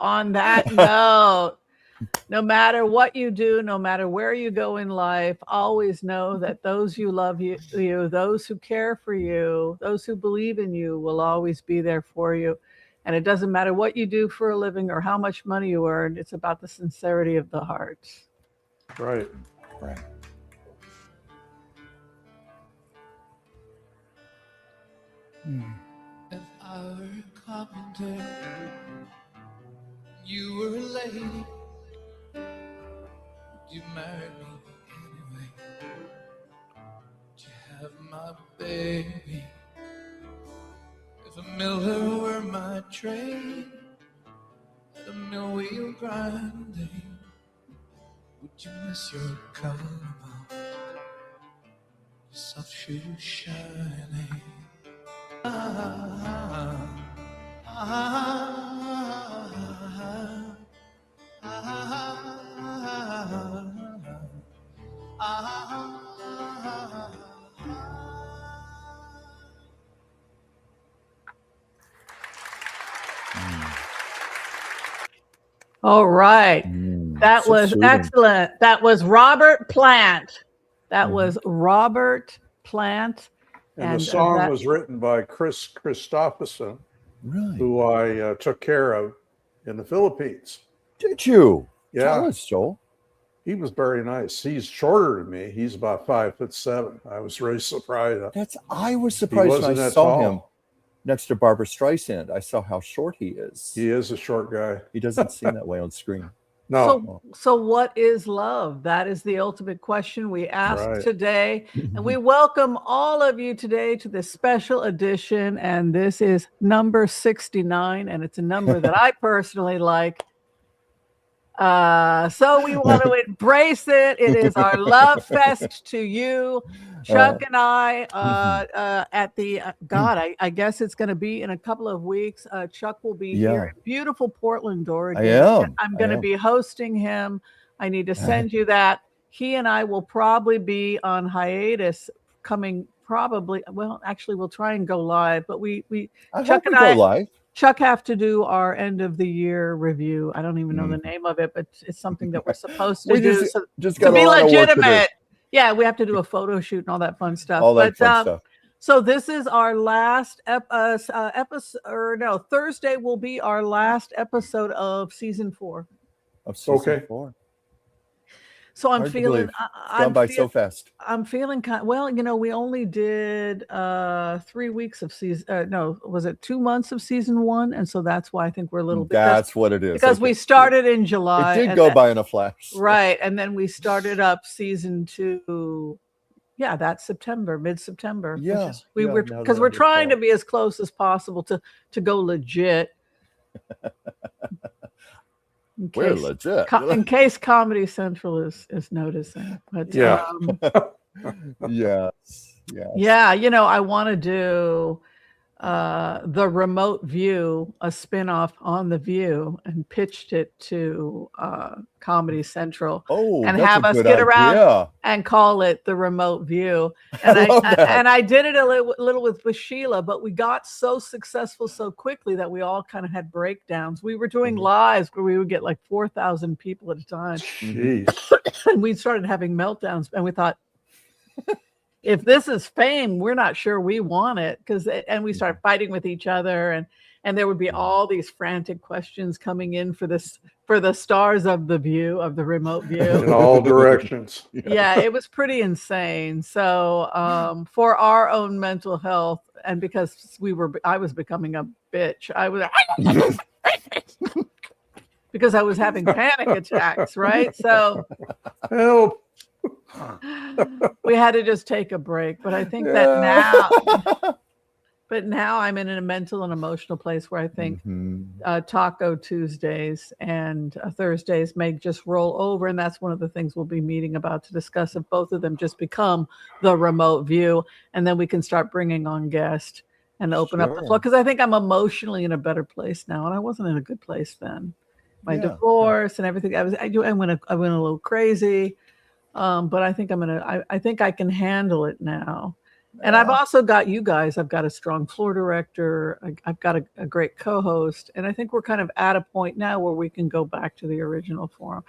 on that note, no matter what you do, no matter where you go in life, always know that those who love you, those who care for you, those who believe in you will always be there for you. And it doesn't matter what you do for a living or how much money you earn. It's about the sincerity of the heart. Right. Right. If I were a carpenter, you were a lady, would you marry me anyway? Would you have my baby? If a miller were my trade, at a mill wheel grinding, would you miss your collarbone, your soft shoes shining? All right. That so was soothing. excellent. That was Robert Plant. That was Robert Plant. And the song was written by Chris Christopherson, Really? who I took care of in the Philippines. Did you? Yeah. Tell us, Joel. He was very nice. He's shorter than me. He's about 5'7". I was really surprised. I was surprised when wasn't I that saw tall. him next to Barbara Streisand. I saw how short he is. He is a short guy. He doesn't seem that way on screen. No. So what is love? That is the ultimate question we asked Right. today. And we welcome all of you today to this special edition. And this is number 69. And it's a number that I personally like. So we want to embrace it. It is our love fest to you. Chuck and I at the I guess it's going to be in a couple of weeks. Chuck will be here in beautiful Portland, Oregon. I'm going to be hosting him. I need to send you that. He and I will probably be on hiatus coming probably. Well, actually, we'll try and go live, but Chuck and I go live. Chuck have to do our end of the year review. I don't even know the name of it, but it's something that we're supposed to do to be legitimate. Yeah, we have to do a photo shoot and all that fun stuff. So this is our last episode. Thursday will be our last episode of season 4. Of season 4. So I'm feeling gone by so fast. I'm feeling we only did 3 weeks of season. Was it 2 months of season 1? And so that's why I think we're a little bit. That's what it is. Because we started in July. It did go by in a flash. Right, and then we started up season 2. Yeah, that's September, mid-September. Yeah, because we're trying to be as close as possible to go legit. We're legit. In case Comedy Central is noticing. But, yeah. Yes. Yeah, I want to do The Remote View, a spinoff on The View, and pitched it to Comedy Central. And have us get around and call it The Remote View. And I did it a little with Sheila, but we got so successful so quickly that we all kind of had breakdowns. We were doing lives where we would get like 4,000 people at a time. Jeez. And we started having meltdowns, and we thought, if this is fame, we're not sure we want it, and we started fighting with each other, and there would be all these frantic questions coming in for the stars of The View, of The Remote View, in all directions. Yeah, it was pretty insane. So for our own mental health, and because I was becoming a bitch, because I was having panic attacks, right? So help. We had to just take a break, but I think that now I'm in a mental and emotional place where I think Taco Tuesdays and Thursdays may just roll over, and that's one of the things we'll be meeting about to discuss if both of them just become The Remote View, and then we can start bringing on guests and open up the floor, because I think I'm emotionally in a better place now, and I wasn't in a good place then. My divorce and everything, I went a little crazy. But I think I think I can handle it now. And I've also got you guys. I've got a strong floor director. I've got a great co-host. And I think we're kind of at a point now where we can go back to the original form.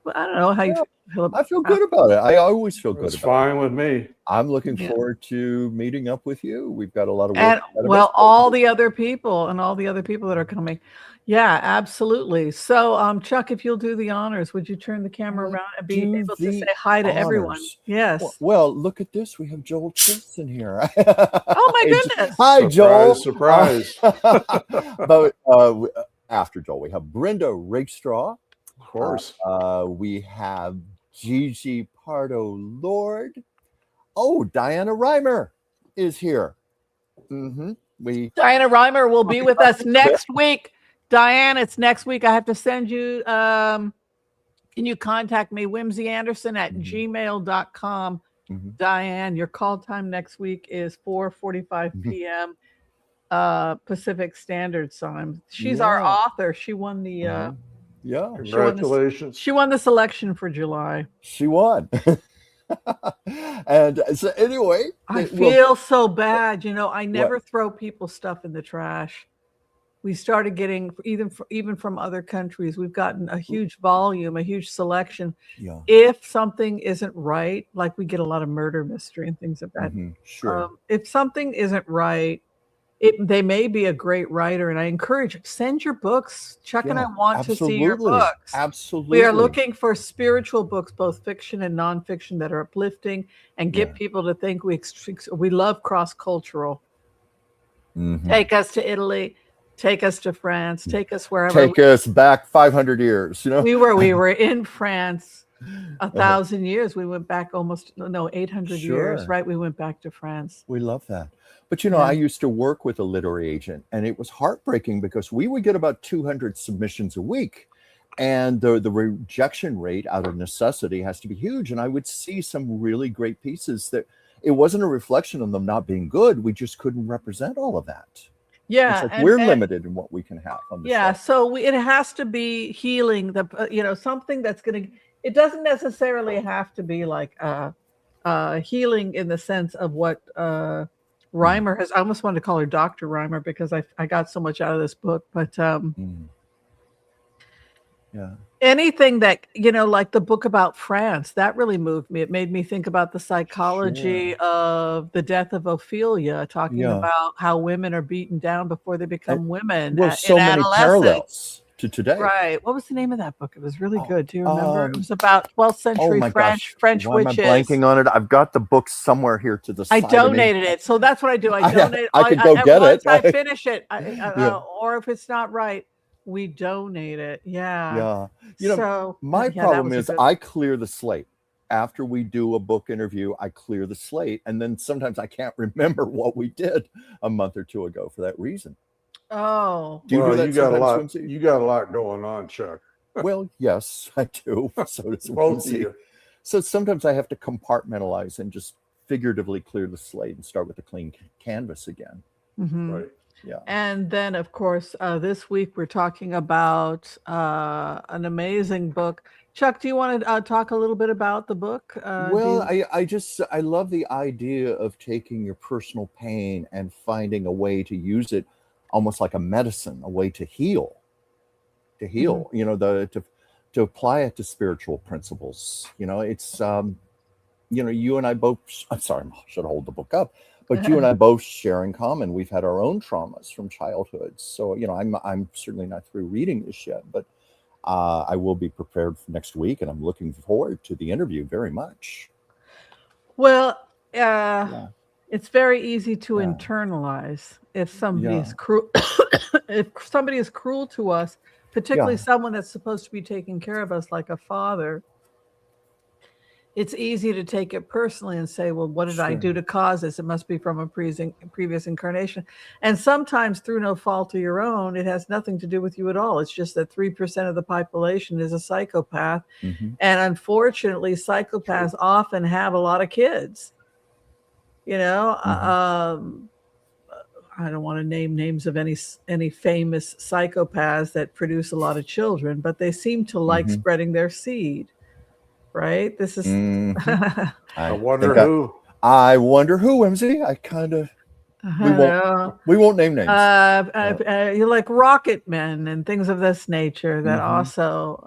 But I don't know how you feel about it. I feel good about it. I always feel good It's about fine with me. I'm looking forward to meeting up with you. We've got a lot of work. And well, all the other people that are coming. Yeah, absolutely. So, Chuck, if you'll do the honors, would you turn the camera around and be able to say hi to everyone? Yes. Well, look at this. We have Joel Chilson here. Oh my goodness. Hi, Joel. Surprise. But after Joel, we have Brenda Rakestraw. Of course. We have Gigi Pardo Lord. Oh, Diana Reimer is here. Diana Reimer will be with us next week. Diane, it's next week. I have to send you, can you contact me, Whimsy Anderson at gmail.com. Diane, your call time next week is 4:45 p.m. Pacific Standard Time. She's our author. She won the congratulations. She won the selection for July. She won. And so anyway, I feel so bad. I never throw people's stuff in the trash. We started getting, even from other countries, we've gotten a huge volume, a huge selection. Yeah. If something isn't right, like we get a lot of murder mystery and things like that. Sure. If something isn't right, they may be a great writer, and I encourage, send your books. Chuck and I want to see your books. Absolutely. We are looking for spiritual books, both fiction and nonfiction, that are uplifting and get people to think we love cross-cultural. Take us to Italy. Take us to France. Take us wherever. Take us back 500 years. We were in France 1,000 years. We went back 800 years. Right? We went back to France. We love that. But I used to work with a literary agent, and it was heartbreaking because we would get about 200 submissions a week, and the rejection rate out of necessity has to be huge. And I would see some really great pieces that it wasn't a reflection of them not being good. We just couldn't represent all of that. Yeah, it's like we're limited in what we can have on the so it has to be healing. Something that's going to. It doesn't necessarily have to be like healing in the sense of what Reimer has. I almost wanted to call her Dr. Reimer because I got so much out of this book. But anything that like the book about France, that really moved me. It made me think about the psychology of the death of Ophelia, talking about how women are beaten down before they become women. Well, so many parallels to today. Right. What was the name of that book? It was really good. Do you remember? It was about 12th century French Why witches. am I blanking on it? I've got the book somewhere here to the side. I donated it. So that's what I do. I donate. I could go get it. Once I finish it, or if it's not right, we donate it. Yeah. My problem is I clear the slate. After we do a book interview, I clear the slate. And then sometimes I can't remember what we did a month or two ago for that reason. Oh. Do you got a lot. You got a lot going on, Chuck. Well, yes, I do. So does both of you. So sometimes I have to compartmentalize and just figuratively clear the slate and start with a clean canvas again. Right. Yeah. And then, of course, this week we're talking about an amazing book. Chuck, do you want to talk a little bit about the book? I love the idea of taking your personal pain and finding a way to use it almost like a medicine, a way to heal. To apply it to spiritual principles. It's you and I both. I'm sorry, I should hold the book up. But you and I both share in common. We've had our own traumas from childhood. So, I'm certainly not through reading this yet, but I will be prepared for next week, and I'm looking forward to the interview very much. Well, it's very easy to internalize if somebody's cruel. If somebody is cruel to us, particularly someone that's supposed to be taking care of us, like a father. It's easy to take it personally and say, well, what did I do to cause this? It must be from a previous incarnation. And sometimes through no fault of your own, it has nothing to do with you at all. It's just that 3% of the population is a psychopath. And unfortunately, psychopaths often have a lot of kids. I don't want to name names of any famous psychopaths that produce a lot of children, but they seem to like spreading their seed. Right? This is. I wonder who. I wonder who, Whimsy. I kind of we won't name names. You like rocket men and things of this nature that also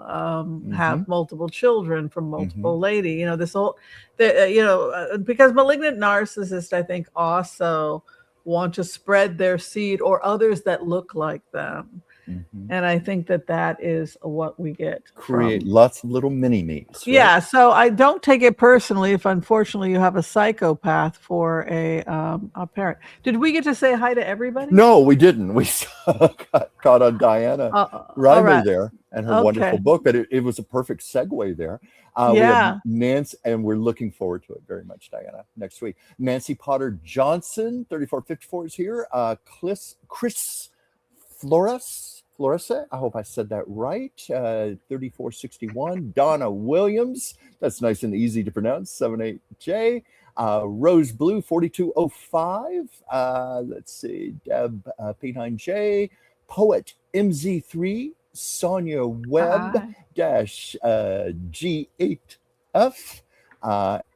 have multiple children from multiple lady. You know, this whole, because malignant narcissists, I think, also want to spread their seed or others that look like them. And I think that is what we get. Create lots of little mini-me's. Right? Yeah, so I don't take it personally if unfortunately you have a psychopath for a parent. Did we get to say hi to everybody? No, we didn't. We got caught on Diana Reimer there and her wonderful book, but it was a perfect segue there. We have Nancy, and we're looking forward to it very much, Diana, next week. Nancy Potter Johnson, 3454 is here. Chris Flores, I hope I said that right. 3461. Donna Williams, that's nice and easy to pronounce. 78J. Rose Blue 4205. Let's see. Deb P9J. Poet MZ3. Sonia Webb G8F.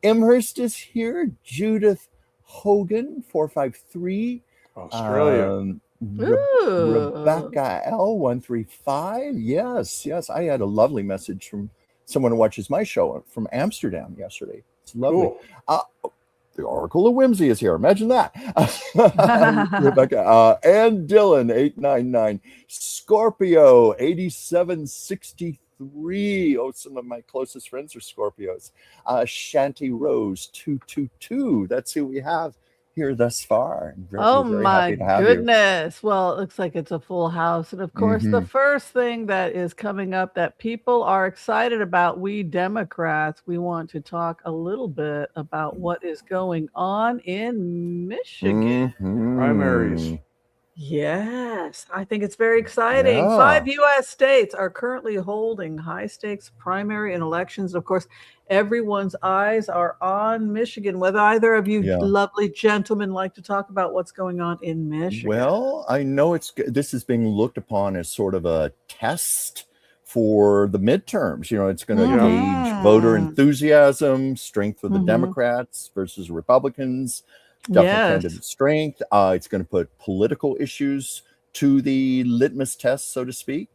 Amherst is here. Judith Hogan 453. Australia. Rebecca L135. Yes. I had a lovely message from someone who watches my show from Amsterdam yesterday. It's lovely. Cool. The Oracle of Whimsy is here. Imagine that. Rebecca and Dylan 899. Scorpio 8763. Oh, some of my closest friends are Scorpios. Shanty Rose 222. That's who we have here thus far. Oh my goodness. Well, it looks like it's a full house. And of course, the first thing that is coming up that people are excited about, we Democrats, we want to talk a little bit about what is going on in Michigan. Primaries. Yes, I think it's very exciting. 5 U.S. states are currently holding high-stakes primary and elections. Of course, everyone's eyes are on Michigan. Whether either of you lovely gentlemen like to talk about what's going on in Michigan. Well, I know this is being looked upon as sort of a test for the midterms. You know, it's going to gauge voter enthusiasm, strength for the Democrats versus Republicans. Definitely candidate strength. It's going to put political issues to the litmus test, so to speak.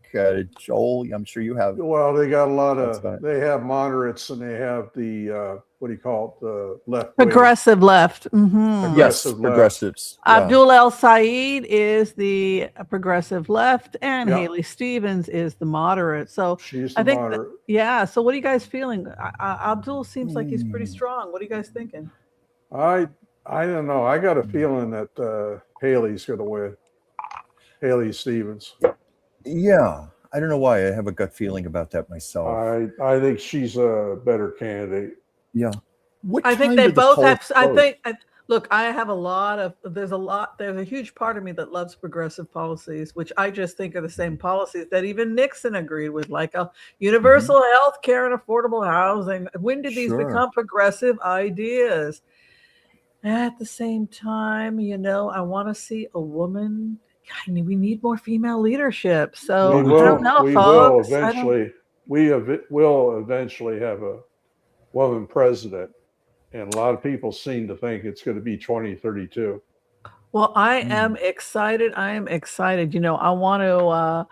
Joel, I'm sure you have. Well, they got a lot of. They have moderates and they have the what do you call it? The left. Progressive left. Yes, progressives. Abdul El Said is the progressive left, and Haley Stevens is the moderate. So she's the moderate. So what are you guys feeling? Abdul seems like he's pretty strong. What are you guys thinking? I don't know. I got a feeling that Haley's going to win. Haley Stevens. Yeah. I don't know why. I have a gut feeling about that myself. I think she's a better candidate. Yeah. I think they both have. Look, I have a lot of. There's a huge part of me that loves progressive policies, which I just think are the same policies that even Nixon agreed with, like a universal health care and affordable housing. When did these become progressive ideas? At the same time, I want to see a woman. We need more female leadership. So I don't know, folks. We will eventually have a woman president, and a lot of people seem to think it's going to be 2032. Well, I am excited. I want to.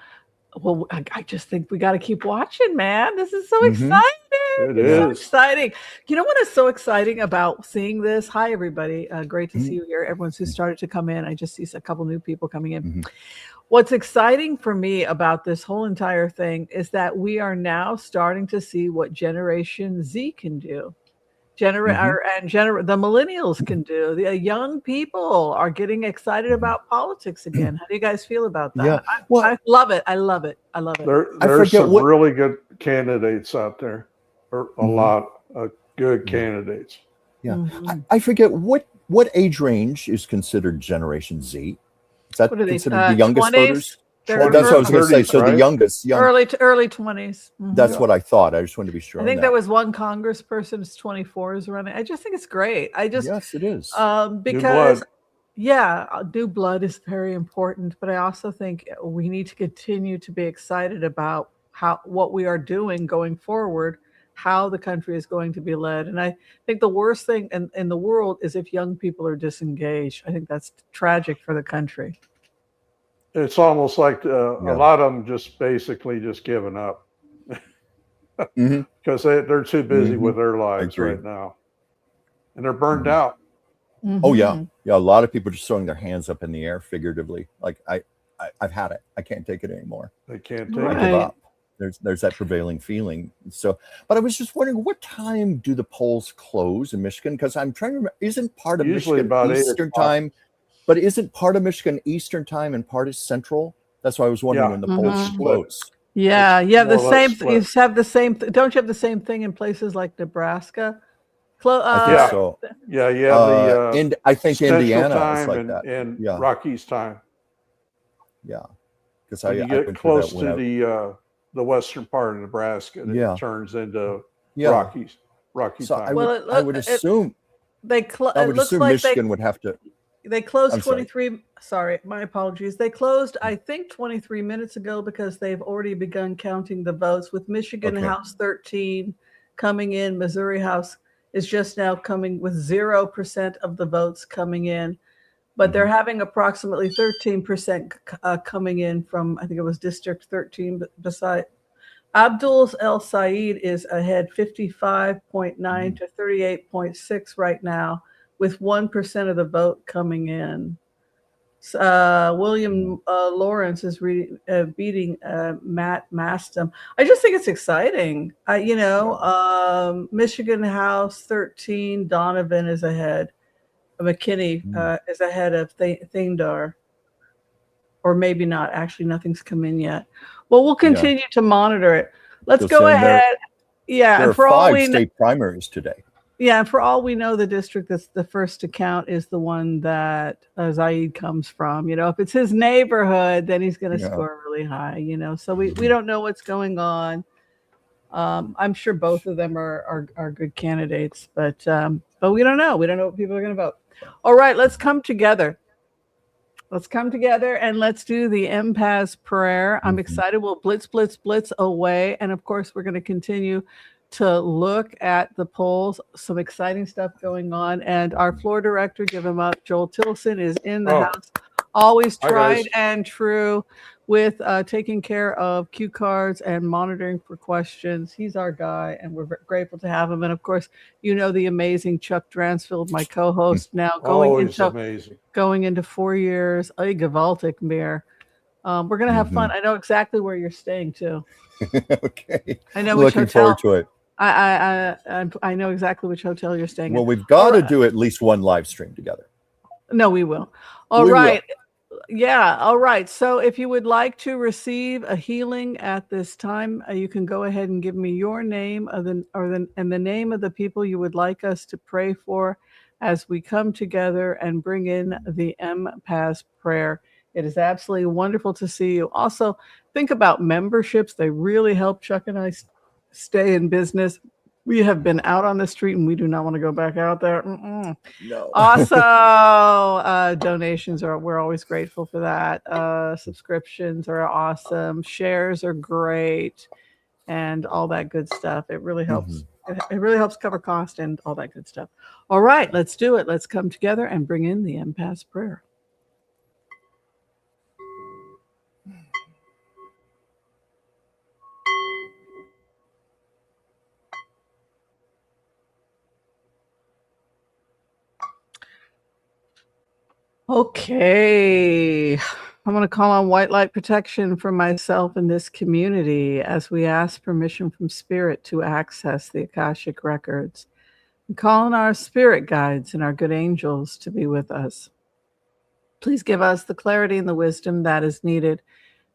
I just think we got to keep watching, man. This is so exciting. It is so exciting. You know what is so exciting about seeing this? Hi, everybody. Great to see you here. Everyone's who started to come in. I just see a couple new people coming in. What's exciting for me about this whole entire thing is that we are now starting to see what Generation Z can do. The millennials can do. The young people are getting excited about politics again. How do you guys feel about that? Yeah. I love it. I love it. There's some really good candidates out there. A lot of good candidates. Yeah. I forget what age range is considered Generation Z. Is that considered the youngest 20s? voters? That's what I was going to say. So the youngest, early 20s. That's what I thought. I just wanted to be sure. I think there was one congressperson who's 24 is running. I just think it's great. Yes, it is. Because new blood is very important. But I also think we need to continue to be excited about what we are doing going forward how the country is going to be led. And I think the worst thing in the world is if young people are disengaged. I think that's tragic for the country. It's almost like a lot of them just basically just giving up because they're too busy with their lives right now, and they're burned out. Oh yeah, a lot of people just throwing their hands up in the air figuratively, like I've had it, I can't take it anymore. They can't take it. I give up. There's that prevailing feeling. So, but I was just wondering, what time do the polls close in Michigan? Because I'm trying to remember, isn't part of Usually Michigan about Eastern time? But isn't part of Michigan Eastern time and part is Central? That's why I was wondering when the polls close. Yeah, you have the same. You have the same. Don't you have the same thing in places like Nebraska? I think so. Yeah, you have the. I think Central Indiana time is like that. And Rockies time. Yeah, because you get close to the western part of Nebraska, and it turns into Rockies time. I would assume. I would assume Michigan would have to. They closed 23. Sorry, my apologies. They closed, I think, 23 minutes ago because they've already begun counting the votes. With Michigan House 13 coming in, Missouri House is just now coming with 0% of the votes coming in, but they're having approximately 13% coming in from, I think it was District 13. Beside Abdul El Said is ahead 55.9 to 38.6 right now, with 1% of the vote coming in. William Lawrence is beating Matt Mastum. I just think it's exciting. Michigan House 13, Donovan is ahead. McKinney is ahead of Thindar. Or maybe not. Actually, nothing's come in yet. Well, we'll continue to monitor it. Let's go ahead. There are 5 state primaries today. Yeah, and for all we know, the district that's the first to count is the one that Zaid comes from. If it's his neighborhood, then he's going to score really high. So we don't know what's going on. I'm sure both of them are good candidates, but we don't know. We don't know what people are going to vote. All right, let's come together. Let's come together and let's do the MPAS prayer. I'm excited. We'll blitz away, and of course, we're going to continue to look at the polls. Some exciting stuff going on, and our floor director, give him up, Joel Tilson, is in the house. Always tried and true with taking care of cue cards and monitoring for questions. He's our guy, and we're grateful to have him. And of course, the amazing Chuck Dransfield, my co-host, now going into 4 years. Gewaltig mehr. We're gonna have fun. I know exactly where you're staying too. Okay. I know which looking hotel. Forward to it. I know exactly which hotel you're staying in. Well, we've got to do at least one live stream together. No, we will. All right. Yeah. All right. So if you would like to receive a healing at this time, you can go ahead and give me your name and the name of the people you would like us to pray for as we come together and bring in the MPAS prayer. It is absolutely wonderful to see you. Also, think about memberships. They really help Chuck and I stay in business. We have been out on the street and we do not want to go back out there. No. Also, donations we're always grateful for that. Subscriptions are awesome. Shares are great, and all that good stuff. It really helps. It really helps cover cost and all that good stuff. All right, let's do it. Let's come together and bring in the MPAS prayer. Okay, I'm going to call on white light protection for myself and this community as we ask permission from Spirit to access the Akashic records. And call on our spirit guides and our good angels to be with us. Please give us the clarity and the wisdom that is needed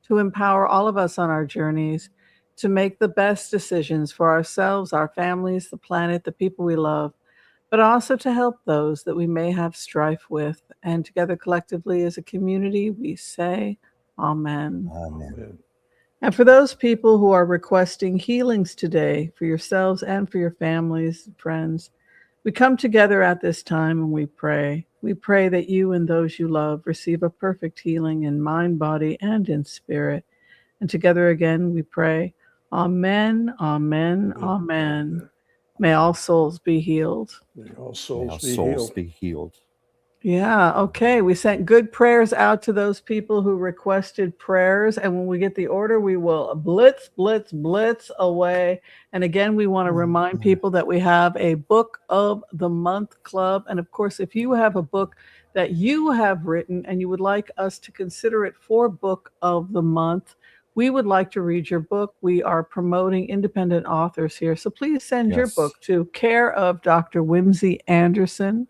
to empower all of us on our journeys to make the best decisions for ourselves, our families, the planet, the people we love, but also to help those that we may have strife with. And together collectively as a community, we say, Amen. Amen. And for those people who are requesting healings today for yourselves and for your families and friends, we come together at this time and we pray. We pray that you and those you love receive a perfect healing in mind, body, and in spirit. And together again, we pray, Amen, amen, amen. May all souls be healed. May all May souls our be souls healed. be healed. Yeah, okay. We sent good prayers out to those people who requested prayers. And when we get the order, we will blitz, blitz, blitz away. And again, we want to remind people that we have a Book of the Month Club. And of course, if you have a book that you have written and you would like us to consider it for Book of the Month, we would like to read your book. We are promoting independent authors here. So please send your Yes. book to care of Dr. Whimsy Anderson,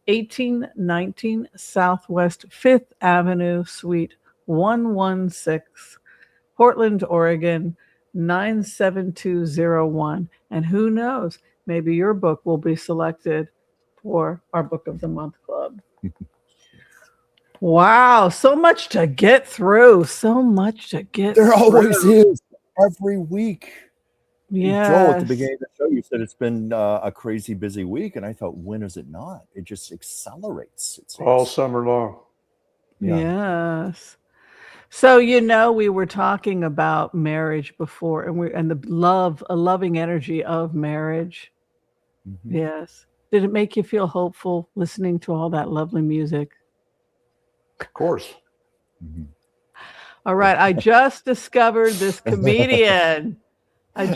1819 Southwest 5th Avenue, Suite 116, Portland, Oregon, 97201. And who knows, maybe your book will be selected for our Book of the Month Club. Wow, so much to get through. So much to get There through. always is. Every week. Yes. Joel, at the beginning of the show, you said it's been a crazy busy week, and I thought, when is it not? It just accelerates. It seems. All summer long. Yeah. Yes. So, we were talking about marriage before, and the loving energy of marriage. Mhm. Yes. Did it make you feel hopeful listening to all that lovely music? Of course. Mhm. All right. I just discovered this comedian. This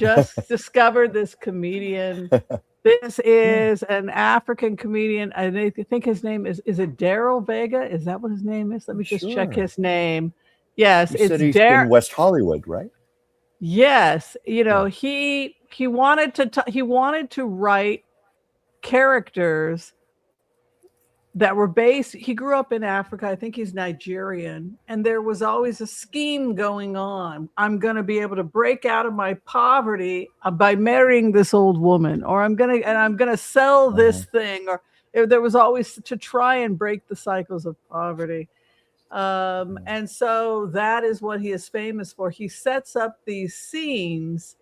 is an African comedian. I think his name is it Daryl Vega? Is that what his name is? Let me just check Sure. his name. Yes, You it's said he's in West Hollywood, right? Yes, Yeah. he wanted to write characters that were based. He grew up in Africa. I think he's Nigerian, and there was always a scheme going on. I'm going to be able to break out of my poverty by marrying this old woman, or I'm going to sell this thing, or there was always to try and break the cycles of poverty. And so that is what he is famous for. He sets up these scenes,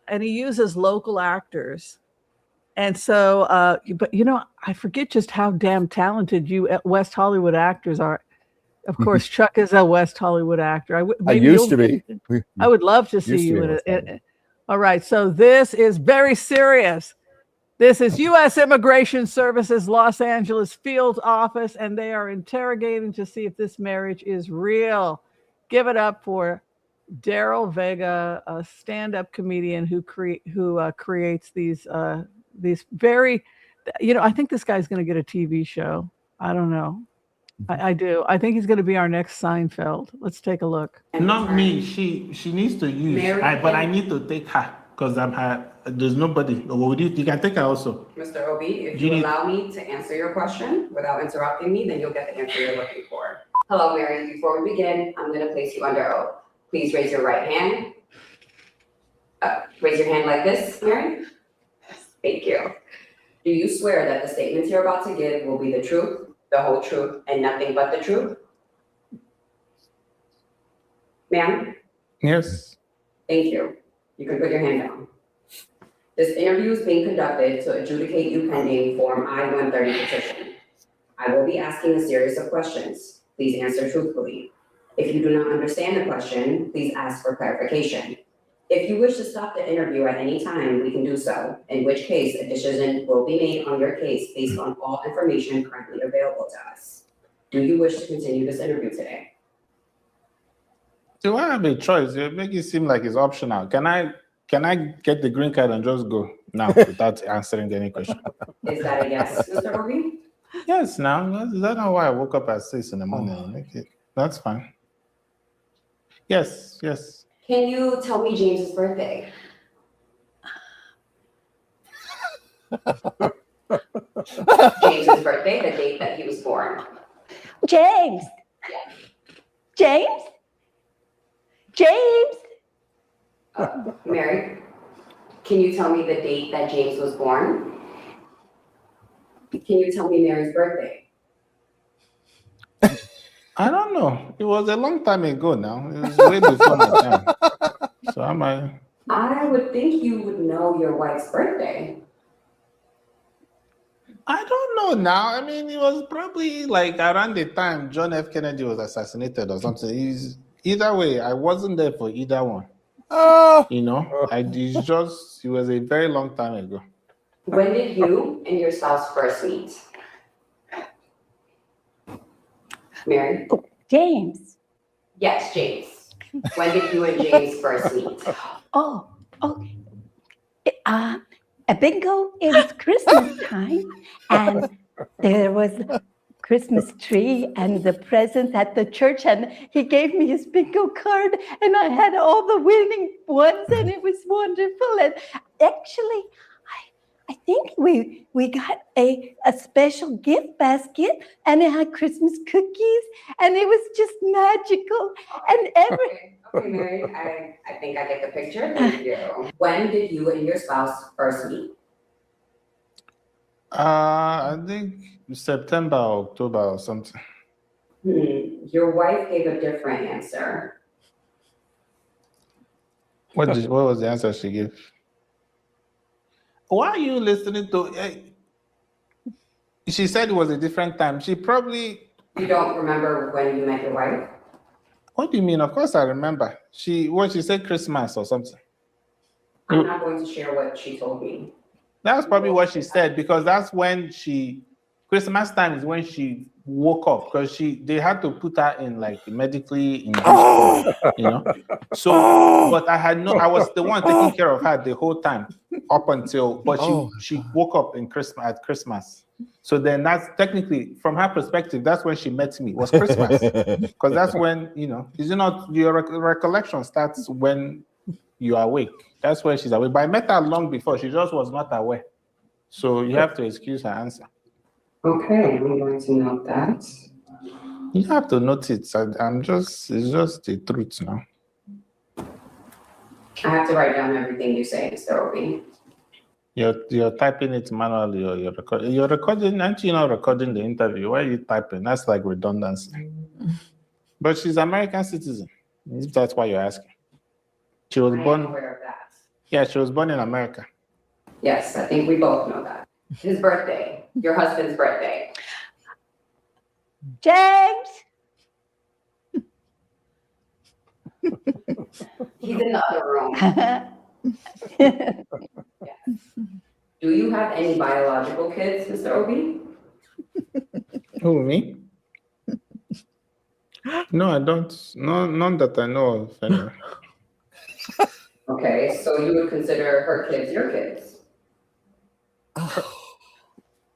and he uses local actors. And so, but I forget just how damn talented you West Hollywood actors are. Of course, Chuck is a West Hollywood actor. I used to be. I would love to see you in it. All right. So this is very serious. This is U.S. Immigration Services Los Angeles field office, and they are interrogating to see if this marriage is real. Give it up for Daryl Vega, a stand-up comedian who creates these very, I think this guy's going to get a TV show. I don't know. I do. I think he's going to be our next Seinfeld. Let's take a look. Not me. She needs to use. But I need to take her because I'm her. There's nobody. You can take her also. Mr. Obi, if you allow me to answer your question without interrupting me, then you'll get the answer you're looking for. Hello, Mary. Before we begin, I'm going to place you under oath. Please raise your right hand. Raise your hand like this, Mary. Thank you. Do you swear that the statements you're about to give will be the truth, the whole truth, and nothing but the truth? Ma'am? Yes. Thank you. You can put your hand down. This interview is being conducted to adjudicate you pending Form I-130 petition. I will be asking a series of questions. Please answer truthfully. If you do not understand the question, please ask for clarification. If you wish to stop the interview at any time, we can do so, in which case a decision will be made on your case based on all information currently available to us. Do you wish to continue this interview today? Do I have a choice? You make it seem like it's optional. Can I get the green card and just go now without answering any question? Is that a yes, Mr. Obi? Yes, now. Is that not why I woke up at 6 in the morning? Okay, that's fine. Yes. Can you tell me James's birthday? James's birthday, the date that he was born. James. Mary, can you tell me the date that James was born? Can you tell me Mary's birthday? I don't know. It was a long time ago now. It was way before my time. So I would think you would know your wife's birthday. I don't know now. I mean, it was probably like around the time John F. Kennedy was assassinated or something. Either way, I wasn't there for either one. It was a very long time ago. When did you and your spouse first meet? Mary? James. Yes, James. When did you and James first meet? Oh, okay. A bingo, it was Christmas time, and there was a Christmas tree and the presents at the church, and he gave me his bingo card, and I had all the winning ones, and it was wonderful. And actually, I think we got a special gift basket, and it had Christmas cookies, and it was just magical. And Okay, Mary, I think I get the picture. Thank you. When did you and your spouse first meet? I think September or October or something. Your wife gave a different answer. What was the answer she gave? Why are you listening to? She said it was a different time. She probably. You don't remember when you met your wife? What do you mean? Of course I remember. She said Christmas or something. I'm not going to share what she told me. That's probably what she said, because that's when Christmas time is when she woke up, because they had to put her in like medically in So, but I was the one taking care of her the whole time up until, but she woke up at Christmas. So then that's technically, from her perspective, that's when she met me, was Christmas. Because that's when, is it not, your recollection starts when you are awake. That's when she's awake. But I met her long before. She just was not aware. So you have to excuse her answer. Okay, I'm going to note that. You have to note it. It's just the truth now. I have to write down everything you say, Mr. Obi. You're typing it manually, or you're recording. Aren't you not recording the interview? Why are you typing? That's like redundancy. But she's an American citizen, if that's why you're asking. She was born. I am aware of that. Yeah, she was born in America. Yes, I think we both know that. His birthday, your husband's birthday. James. He's in the other room. Yes. Do you have any biological kids, Mr. Obi? Who, me? No, I don't. No, none that I know of. Anyway. Okay, so you would consider her kids your kids?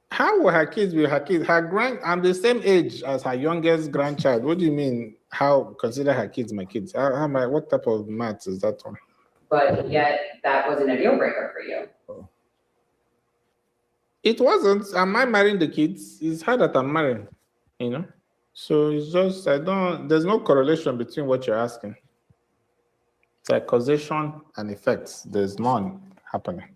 How will her kids be her kids? I'm the same age as her youngest grandchild. What do you mean? How consider her kids my kids? What type of maths is that one? But yet that wasn't a deal breaker for you. It wasn't. Am I marrying the kids? It's her that I'm marrying, So it's just, there's no correlation between what you're asking. It's like causation and effects. There's none happening.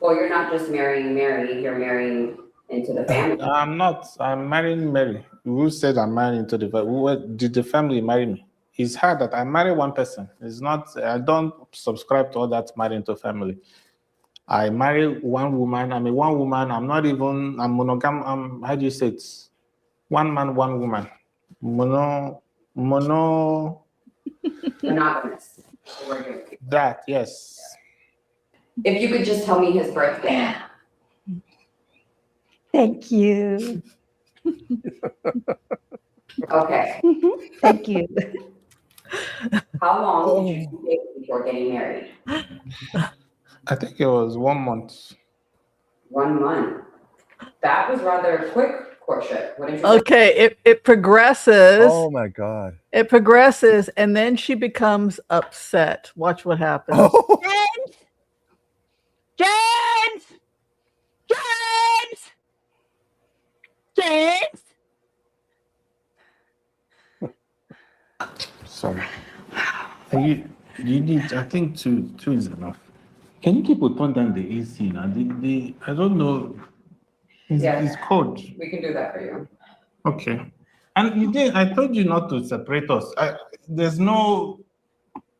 Well, you're not just marrying Mary, you're marrying into the family. I'm not. I'm marrying Mary. Who said I'm marrying into the family? Did the family marry me? It's her that I marry one person. It's not, I don't subscribe to all that marrying into family. I marry one woman. I'm one woman. I'm monogam. How do you say it? One man, one woman. Monogamous. That, yes. If you could just tell me his birthday. Thank you. Okay. Thank you. How long did you take before getting married? I think it was 1 month. 1 month. That was rather a quick courtship. What did you Okay, it progresses. Oh my God. It progresses, and then she becomes upset. Watch what happens. Oh. James! Sorry. You need, I think two is enough. Can you keep turn down the AC now? I don't know. It's cold. We can do that for you. Okay. And I told you not to separate us. There's no,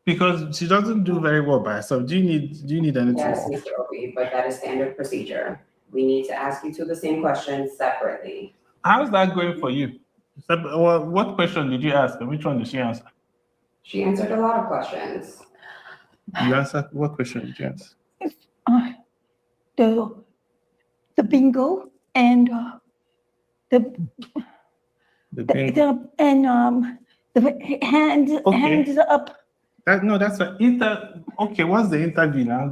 because she doesn't do very well by herself. Do you need anything? Yes, Mr. Obi, but that is standard procedure. We need to ask you two the same questions separately. How's that going for you? What question did you ask? And which one did she answer? She answered a lot of questions. You answered what question did you answer? The bingo and the bingo. the hands up. That's an okay. What's the interview now?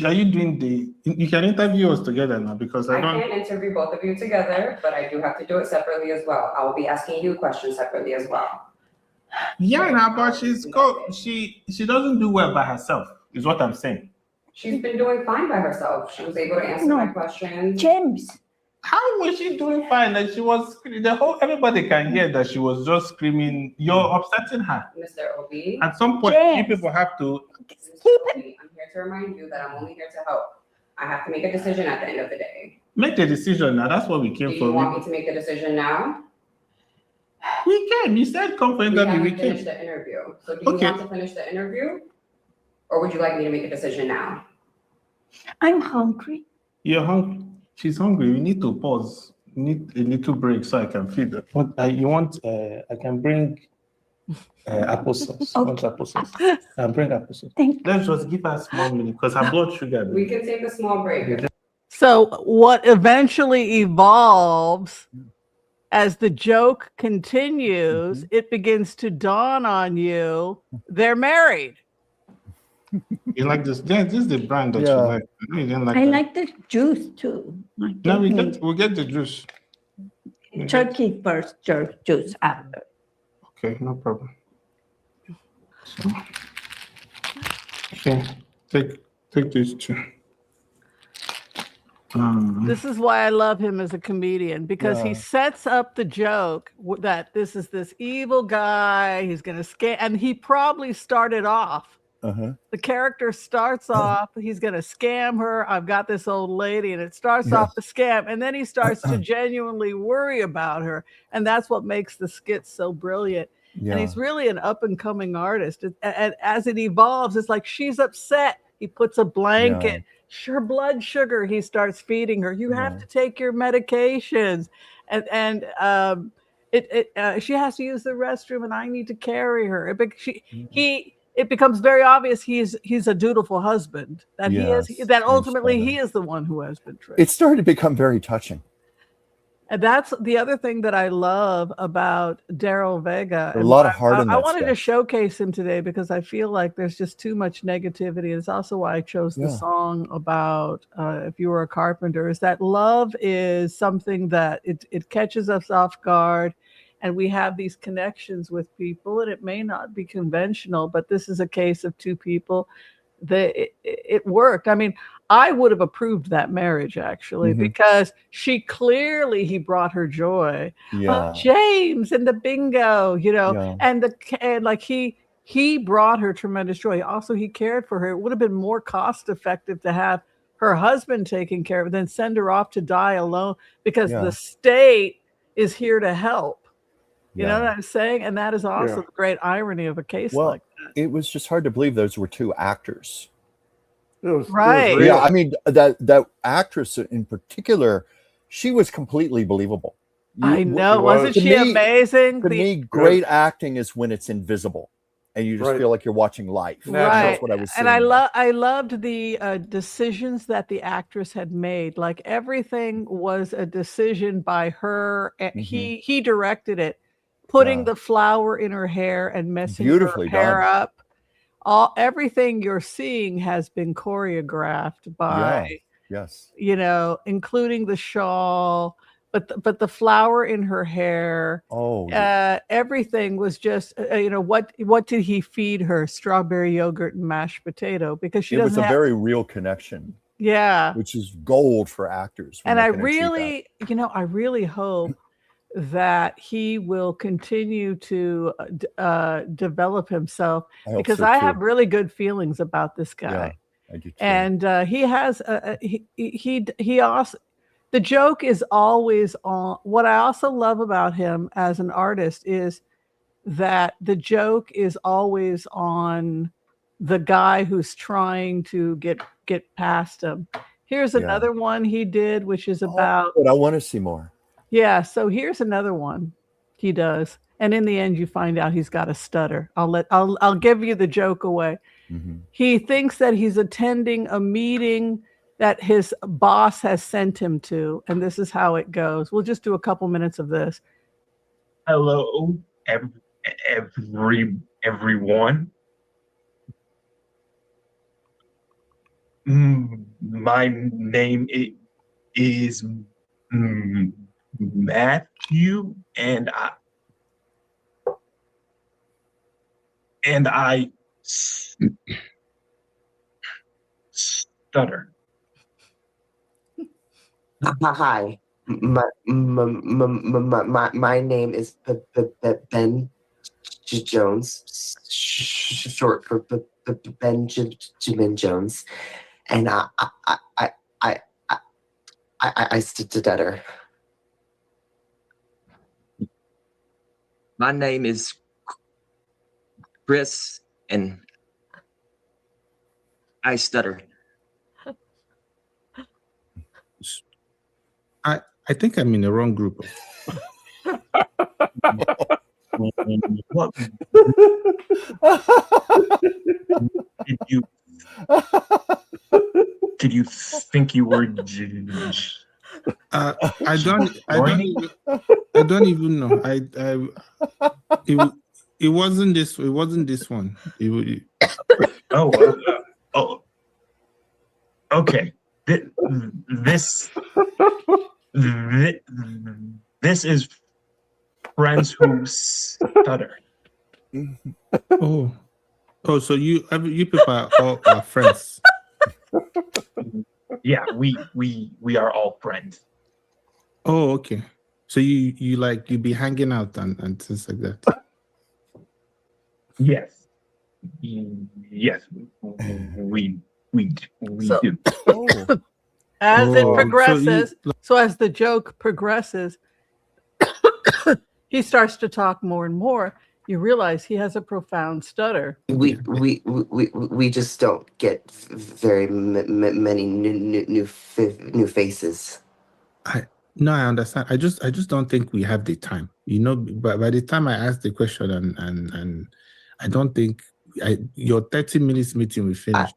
Are you doing you can interview us together now because I don't. I can't interview both of you together, but I do have to do it separately as well. I will be asking you questions separately as well. Yeah, now, but she doesn't do well by herself, is what I'm saying. She's been doing fine by herself. She was able to answer my questions. James. How was she doing fine? Like she was everybody can hear that she was just screaming, you're upsetting her. Mr. Obi. At some point, you people have to I'm here to remind you that I'm only here to help. I have to make a decision at the end of the day. Make the decision now. That's what we came for. Do you want me to make the decision now? We can. You said come for interview. We finish the interview. So do you want to finish the interview? Or would you like me to make a decision now? I'm hungry. You're hungry. She's hungry. We need to pause. We need a little break so I can feed her. What you want? I can bring applesauce. Okay. Want applesauce? I'll bring applesauce. Thank Let's just give her a small minute because her blood sugar. We can take a small break. So what eventually evolves as the joke continues, it begins to dawn on you, they're married. You like this? Yeah, this is the brand that you like. No, you didn't like I that. like the juice too. No, we'll get the juice. Turkey first, juice after. Okay, no problem. So, okay, take these two. This is why I love him as a comedian, because he sets up the joke that this is this evil guy, he's going to scam, and he probably started off. The character starts off, he's going to scam her. I've got this old lady, and it starts off the scam, and then he starts to genuinely worry about her, and that's what makes the skit so brilliant. And he's really an up-and-coming artist. And as it evolves, it's like she's upset. He puts a blanket. Her blood sugar, he starts feeding her. You have to take your medications, and she has to use the restroom, and I need to carry her. It becomes very obvious he's a dutiful husband, that ultimately he is the one who has been tricked. It started to become very touching. And that's the other thing that I love about Daryl Vega. A lot of heart in that I wanted stuff. to showcase him today because I feel like there's just too much negativity. It's also why I chose the song about If You Were a Carpenter, is that love is something that it catches us off guard, and we have these connections with people, and it may not be conventional, but this is a case of two people that it worked. I mean, I would have approved that marriage actually, because he brought her joy. James and the bingo, and like he brought her tremendous joy. Also, he cared for her. It would have been more cost effective to have her husband taking care of her than send her off to die alone, because the state is here to help. You know what I'm saying? And that is also the great irony of a case like that. It was just hard to believe those were two actors. It was Yeah, I mean, that actress in particular, she was completely believable. I know. Wasn't she amazing? To me, great acting is when it's invisible and you just feel like you're watching life. Right. That's what I was saying. And I loved the decisions that the actress had made. Like everything was a decision by her. And he directed it, putting the flower in her hair and messing her hair up. Everything you're seeing has been choreographed by, including the shawl, but the flower in her hair. Everything was just, what did he feed her? Strawberry yogurt and mashed potato, because it was a very real connection. Yeah, which is gold for actors. And I really hope that he will continue to develop himself, because I have really good feelings about this guy. I do too. And he has he also, the joke is always on. What I also love about him as an artist is that the joke is always on the guy who's trying to get past him. Here's another one he did, which is about. But I want to see more. Yeah, so here's another one he does, and in the end, you find out he's got a stutter. I'll give you the joke away. He thinks that he's attending a meeting that his boss has sent him to, and this is how it goes. We'll just do a couple minutes of this. Hello, everyone. My name is Matthew, and I stutter. Hi, my name is Ben Jones, short for Benjamin Jones, and I stutter. My name is Chris, and I stutter. I think I'm in the wrong group. What did you think you were? I don't even know. It wasn't this. It wasn't this one. Okay. This is friends who stutter. Oh, so you people are all are friends. Yeah, we are all friends. Oh, okay. So you be hanging out and things like that. Yes. Yes, we do. As it progresses, so as the joke progresses, he starts to talk more and more. You realize he has a profound stutter. We just don't get very many new faces. I understand. I just don't think we have the time. But by the time I ask the question and I don't think your 30 minutes meeting will finish.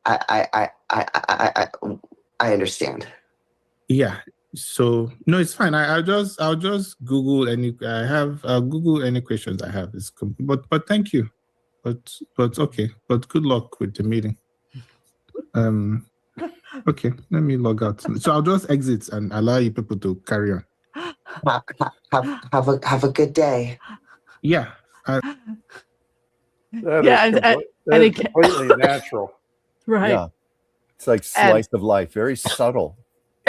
I understand. Yeah. So no, it's fine. I'll just Google I'll Google any questions I have. But thank you. But okay. But good luck with the meeting. Okay, let me log out. So I'll just exit and allow you people to carry on. Have a good day. Yeah. That is completely natural. Right. Yeah. It's like slice of life, very subtle.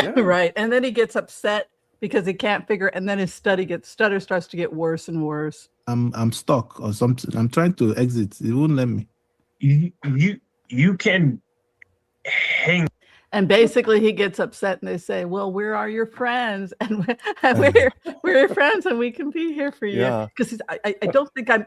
Yeah. Right. And then he gets upset because he can't figure, and then his stutter starts to get worse and worse. I'm stuck or something. I'm trying to exit. It won't let me. You can hang. And basically he gets upset and they say, well, where are your friends? And we're your friends and we can be here for you. Because I don't think I'm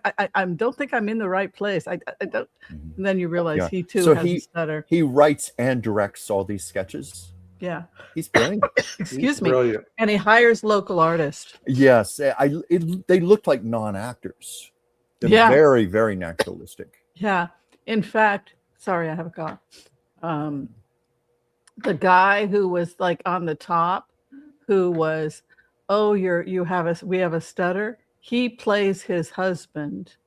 in the right place. I don't. And then you realize he too has a stutter. He writes and directs all these sketches. Yeah. He's brilliant. Excuse me. Brilliant. And he hires local artists. Yes. They look like non-actors. They're very, very naturalistic. Yeah. In fact, sorry, I have a cough. The guy who was like on the top, who was, we have a stutter. He plays his husband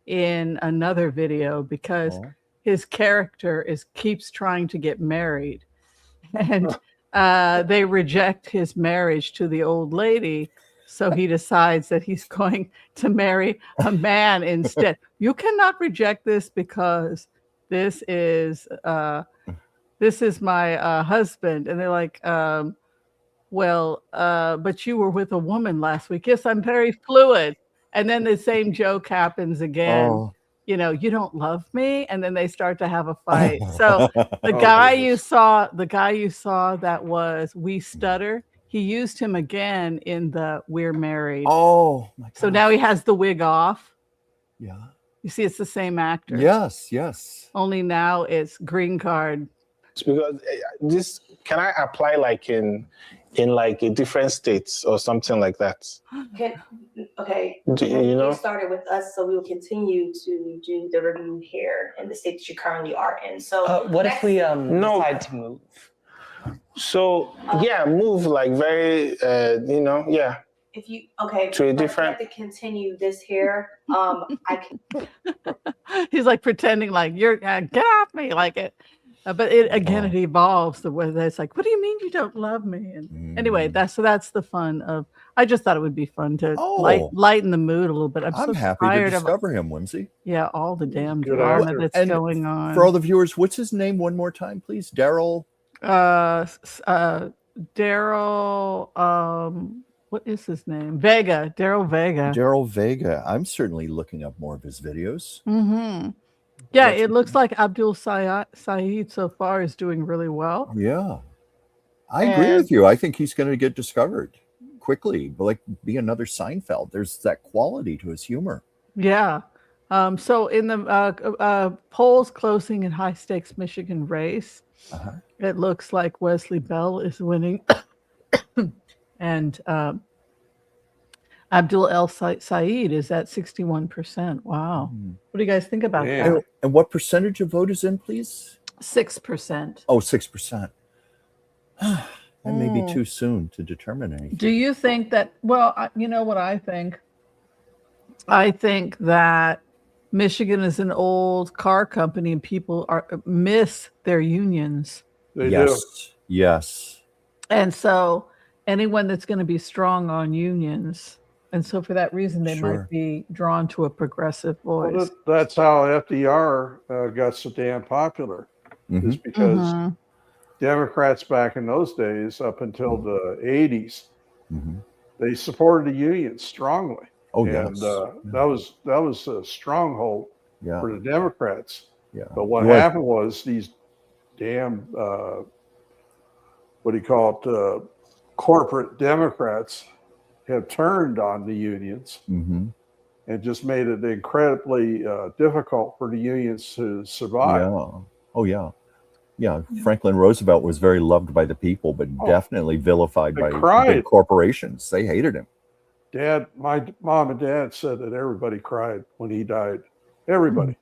in another video because his character keeps trying to get married, and they reject his marriage to the old lady. So he decides that he's going to marry a man instead. You cannot reject this because this is my husband. And they're like, but you were with a woman last week. Yes, I'm very fluid. And then the same joke happens again. You don't love me. And then they start to have a fight. So the guy you saw that was We Stutter, he used him again in the We're Married. Oh, my God. So now he has the wig off. Yeah. You see, it's the same actor. Yes. Only now it's green card. Because can I apply like in in like a different state or something like that. Okay. You know? You started with us, so we will continue to do the review here in the state that you currently are in. So what if we decide to move? So yeah, move like very you know, yeah. If you to a but different. to continue this here, I can. He's like pretending like you're get off me like it. But it again, it evolves the way that it's like, what do you mean you don't love me? And anyway, that's the fun of. I just thought it would be fun to lighten the mood a little bit. I'm so happy to tired discover him, Whimsy. Yeah, all the damn drama that's going on. For all the viewers, what's his name one more time, please? Daryl. Daryl. What is his name? Vega. Daryl Vega. Daryl Vega. I'm certainly looking up more of his videos. Mm-hmm. Yeah, it looks like Abdul Saeed so far is doing really well. Yeah. I agree with you. I think he's going to get discovered quickly, but like be another Seinfeld. There's that quality to his humor. Yeah. So in the polls closing in high stakes Michigan race, it looks like Wesley Bell is winning. And Abdul El Saeed is at 61%. Wow. What do you guys think about that? And what percentage of vote is in, please? 6%. Oh, 6%. That may be too soon to determine anything. Do you think that, well, you know what I think? I think that Michigan is an old car company and people miss their unions. They do. Yes. And so anyone that's going to be strong on unions, and so for that reason, they might be drawn to a progressive voice. Well, that's how FDR got so damn popular. Is because Democrats back in those days, up until the 80s, they supported the unions strongly. Oh, and yes. that was a stronghold for the Democrats. Yeah. But what happened was these damn what do you call it? Corporate Democrats have turned on the unions and just made it incredibly difficult for the unions to survive. Yeah. Oh, yeah. Yeah. Franklin Roosevelt was very loved by the people, but definitely vilified by big corporations. They hated him. My mom and dad said that everybody cried when he died. Everybody.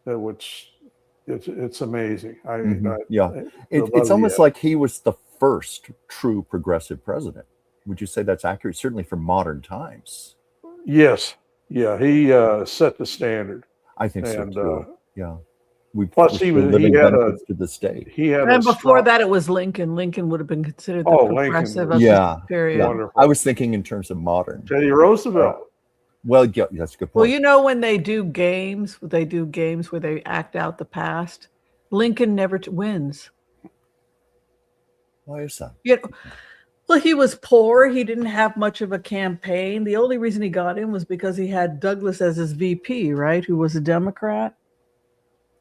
Which it's amazing. It's almost like he was the first true progressive president. Would you say that's accurate? Certainly for modern times. Yes. Yeah. He set the standard. I think so too. Yeah. Plus he had a to this day. And before that it was Lincoln. Lincoln would have been considered the progressive of the period. Yeah. I was thinking in terms of modern. Teddy Roosevelt. Well, yeah, that's a good point. Well, you know, when they do games where they act out the past, Lincoln never wins. Why is that? Well, he was poor. He didn't have much of a campaign. The only reason he got in was because he had Douglas as his VP, right? Who was a Democrat.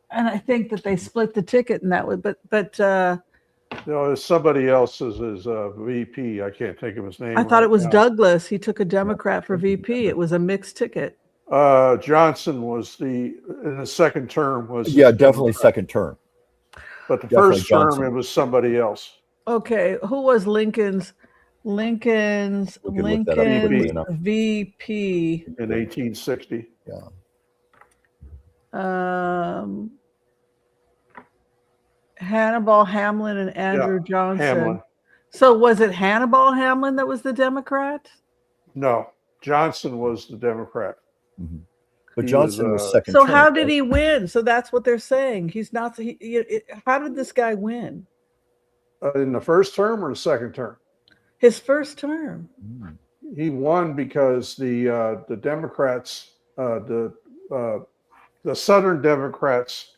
And I think that they split the ticket in that way. But there's somebody else as his VP. I can't think of his name. I thought it was Douglas. He took a Democrat for VP. It was a mixed ticket. Johnson was in the second term was definitely Democrat. Second term. But the first term it was somebody else. Okay, who was Lincoln's VP in 1860? Hannibal Hamlin and Andrew Johnson. Hamlin. So was it Hannibal Hamlin that was the Democrat? No, Johnson was the Democrat. But Johnson was second. So how did he win? So that's what they're saying. He's not. How did this guy win? In the first term or the second term? His first term. He won because the Democrats, the Southern Democrats,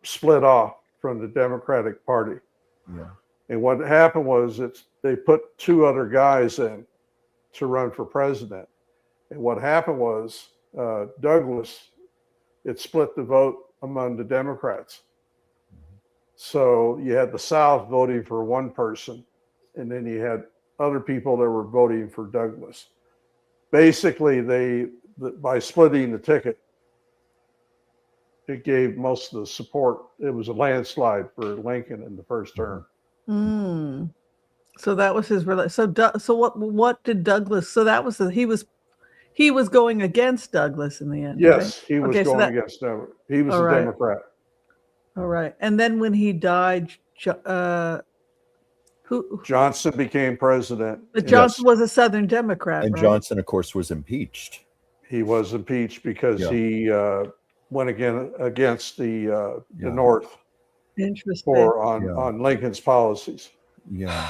split off from the Democratic Party. Yeah. And what happened was they put two other guys in to run for president. And what happened was Douglas, it split the vote among the Democrats. So you had the South voting for one person, and then you had other people that were voting for Douglas. Basically, by splitting the ticket, it gave most of the support. It was a landslide for Lincoln in the first term. So that was his so what did Douglas? So that was he was going against Douglas in the end. Yes, right? he was going against them. He was a Democrat. All right, and then when he died, Johnson became president. But Johnson was a Southern Democrat, and right? Johnson, of course, was impeached. He was impeached because he went against the North. Interesting. On Lincoln's policies. Yeah.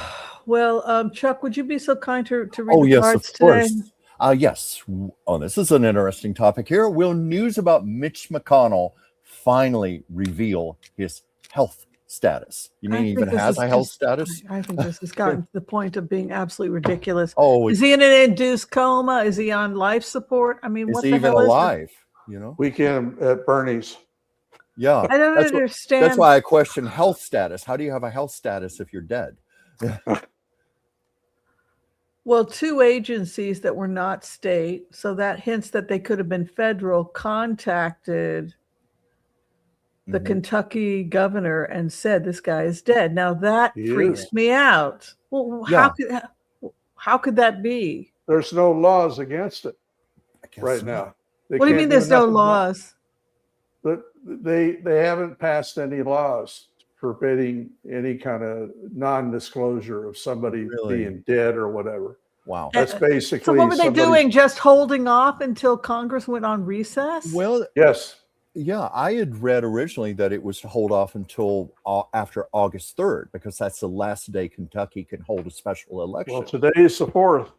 Well, Chuck, would you be so kind to read Oh, the yes, cards of today? course. Yes. Oh, this is an interesting topic here. Will news about Mitch McConnell finally reveal his health status? You mean he even has a health status? I think this has gotten to the point of being absolutely ridiculous. Oh, is he in an induced coma? Is he on life support? I mean, what the hell is he even alive? You know, weekend at Bernie's. Yeah, I don't understand. That's why I question health status. How do you have a health status if you're dead? Well, two agencies that were not state, so that hints that they could have been federal, contacted the Kentucky governor and said this guy is dead. Now that freaks me out. Well, how could that be? There's no laws against it right now. What do you mean there's no laws? They haven't passed any laws forbidding any kind of non-disclosure of somebody being dead or whatever. Wow. That's basically. So what were they doing? Just holding off until Congress went on recess? Well, yes. Yeah, I had read originally that it was to hold off until after August 3rd, because that's the last day Kentucky can hold a special election. Well, today is the 4th.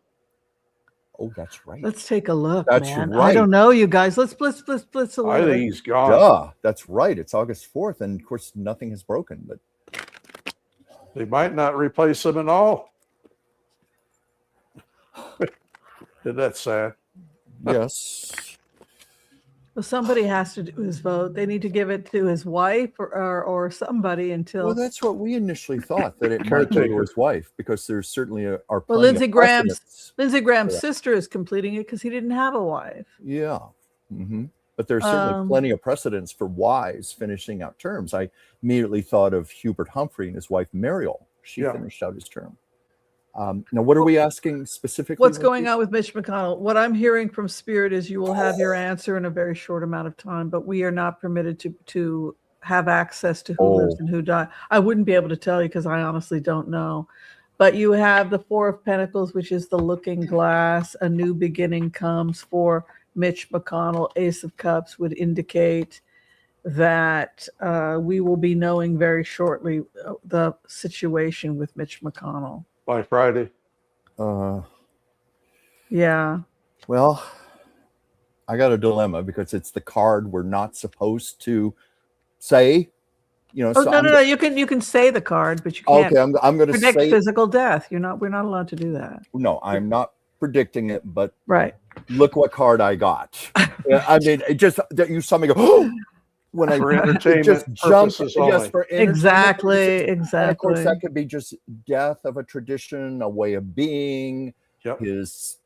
Oh, that's right. Let's take a look, That's man. right. I don't know, you guys. Let's blitz a little. I think he's gone. Duh, that's right. It's August 4th, and of course, nothing has broken. But they might not replace him at all. That's sad. Yes. Well, somebody has to do his vote. They need to give it to his wife or somebody until. Well, that's what we initially thought, that it might go to his wife, because there's certainly are Well, plenty Lindsey of Graham's precedents. sister is completing it because he didn't have a wife. Yeah. But there's certainly plenty of precedents for wives finishing out terms. I immediately thought of Hubert Humphrey and his wife Mariel. She finished out his term. Now, what are we asking specifically? What's going on with Mitch McConnell? What I'm hearing from Spirit is you will have your answer in a very short amount of time, but we are not permitted to have access to who lives and who died. I wouldn't be able to tell you because I honestly don't know. But you have the Four of Pentacles, which is the looking glass. A new beginning comes for Mitch McConnell. Ace of Cups would indicate that we will be knowing very shortly the situation with Mitch McConnell. By Friday. Yeah. Well, I got a dilemma because it's the card we're not supposed to say. You know. Oh, no. You can say the card, but you can't. Okay, I'm going to predict say physical death. We're not allowed to do that. No, I'm not predicting it, but right. Look what card I got. I mean, it just that you saw me go. Oh! When I just jumped, yes, for exactly. And of course, that could be just death of a tradition, a way of being, his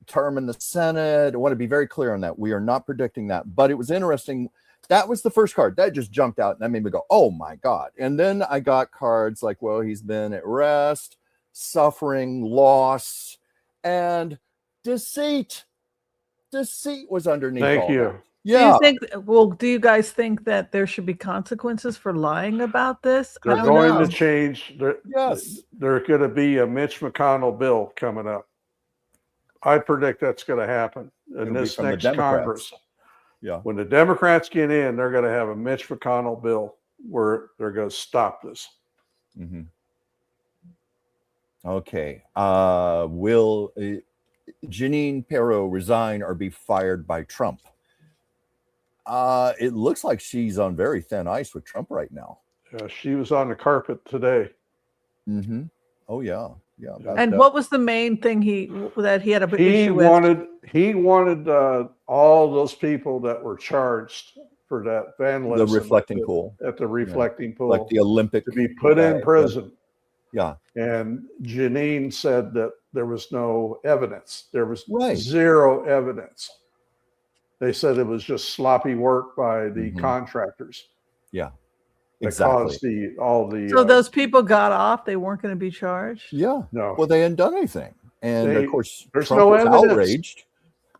term in the Senate. I want to be very clear on that. We are not predicting that, but it was interesting. That was the first card that just jumped out, and that made me go, "Oh my God!" And then I got cards like, "Well, he's been at rest, suffering, loss, and deceit." Deceit was underneath. Thank you. That. Yeah. Do you guys think that there should be consequences for lying about this? They're going to change. There's going to be a Mitch McConnell bill coming up. I predict that's going to happen in this next Congress. Yeah. When the Democrats get in, they're going to have a Mitch McConnell bill where they're going to stop this. Okay. Will Jeanine Pirro resign or be fired by Trump? It looks like she's on very thin ice with Trump right now. She was on the carpet today. Oh yeah. And what was the main thing he had an issue with? He wanted all those people that were charged for that vandalism, the reflecting pool at the reflecting pool, like the Olympic, to be put in prison. Yeah. And Jeanine said that there was no evidence. There was zero evidence. They said it was just sloppy work by the contractors. Yeah. Exactly. caused all the. So those people got off. They weren't going to be charged. Yeah. No. Well, they hadn't done anything, and of course, there's Trump no was evidence. outraged.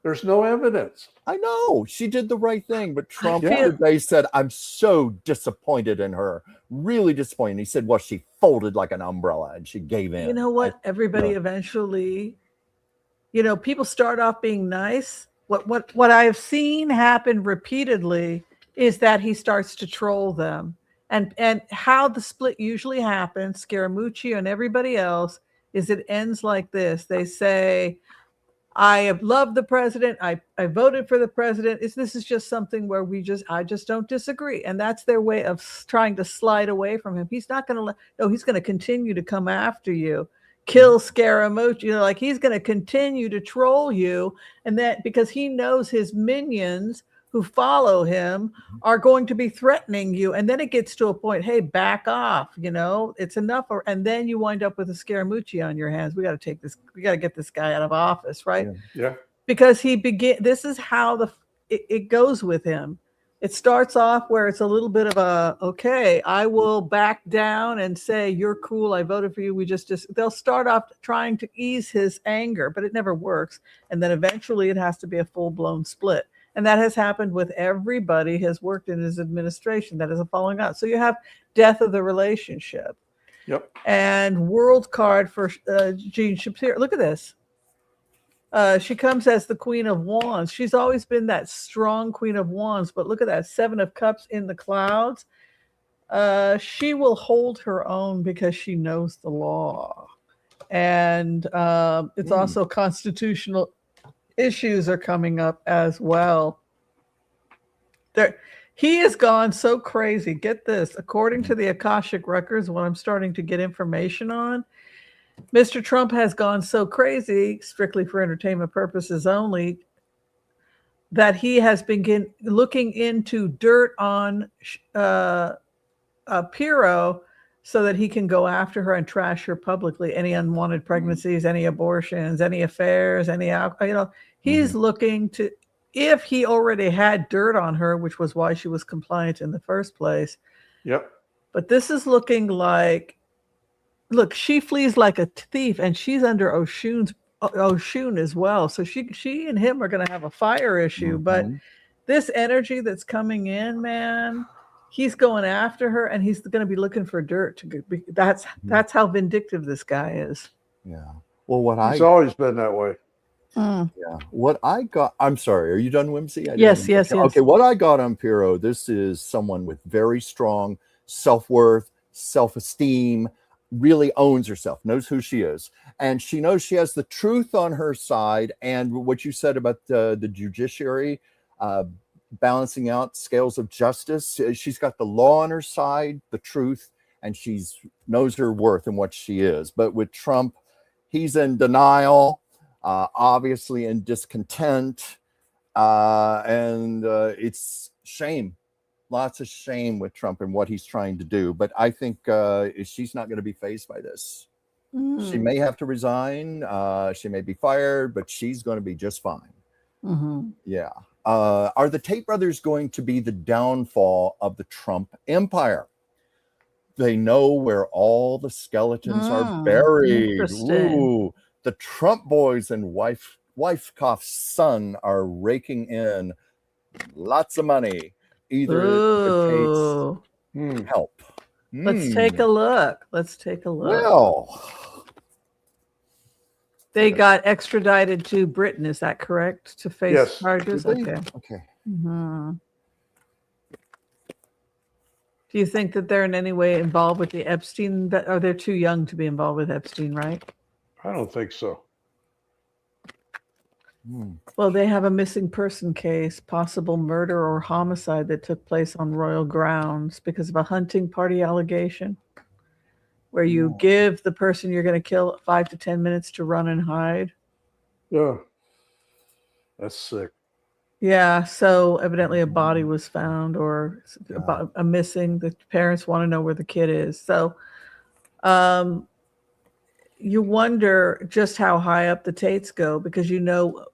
There's no evidence. I know she did the right thing, but Trump feel- today said, "I'm so disappointed in her, really disappointed." He said, "Well, she folded like an umbrella and she gave in." You know what? Everybody eventually, people start off being nice. What I've seen happen repeatedly is that he starts to troll them, and how the split usually happens, Scaramucci and everybody else, is it ends like this. They say, I have loved the president. I voted for the president. This is just something where I just don't disagree. And that's their way of trying to slide away from him. He's not going to he's going to continue to come after you, kill Scaramucci. Like he's going to continue to troll you. And that because he knows his minions who follow him are going to be threatening you. And then it gets to a point, hey, back off, it's enough. And then you wind up with a Scaramucci on your hands. We got to get this guy out of office, right? Yeah. Because this is how it goes with him. It starts off where it's a little bit of okay, I will back down and say, you're cool. I voted for you. They'll start off trying to ease his anger, but it never works. And then eventually it has to be a full blown split. And that has happened with everybody has worked in his administration. That is a falling out. So you have death of the relationship. Yep. And world card for Jean Shapiro. Look at this. She comes as the Queen of Wands. She's always been that strong Queen of Wands. But look at that, 7 of Cups in the clouds. She will hold her own because she knows the law. And it's also constitutional issues are coming up as well. He has gone so crazy. Get this. According to the Akashic records, what I'm starting to get information on, Mr. Trump has gone so crazy, strictly for entertainment purposes only, that he has been looking into dirt on Pirro so that he can go after her and trash her publicly. Any unwanted pregnancies, any abortions, any affairs, any alcohol, he's looking to, if he already had dirt on her, which was why she was compliant in the first place. Yep. But this is looking like, look, she flees like a thief, and she's under Oshun as well. So she and him are going to have a fire issue. But this energy that's coming in, man, he's going after her, and he's going to be looking for dirt. That's how vindictive this guy is. Yeah. Well, he's always been that way. Yeah. What I got, I'm sorry, are you done, Whimsy? Yes. Okay, what I got on Pirro, this is someone with very strong self-worth, self-esteem, really owns herself, knows who she is, and she knows she has the truth on her side. And what you said about the judiciary, balancing out scales of justice, she's got the law on her side, the truth, and she's knows her worth and what she is. But with Trump, he's in denial, obviously in discontent, and it's shame. Lots of shame with Trump and what he's trying to do. But I think she's not going to be fazed by this. She may have to resign. She may be fired, but she's going to be just fine. Yeah. Are the Tate brothers going to be the downfall of the Trump empire? They know where all the are buried. Ooh, the Trump boys and Wyckoff's son are raking in lots of money. Either the Tates help. Let's take a look. Well, they got extradited to Britain. Is that correct? To face charges? Okay. Do you think that they're in any way involved with the Epstein? Or they're too young to be involved with Epstein, right? I don't think so. Well, they have a missing person case, possible murder or homicide that took place on royal grounds because of a hunting party allegation, where you give the person you're going to kill 5 to 10 minutes to run and hide. Yeah. That's sick. Yeah, so evidently a body was found or a missing. The parents want to know where the kid is. So you wonder just how high up the Tates go, because you know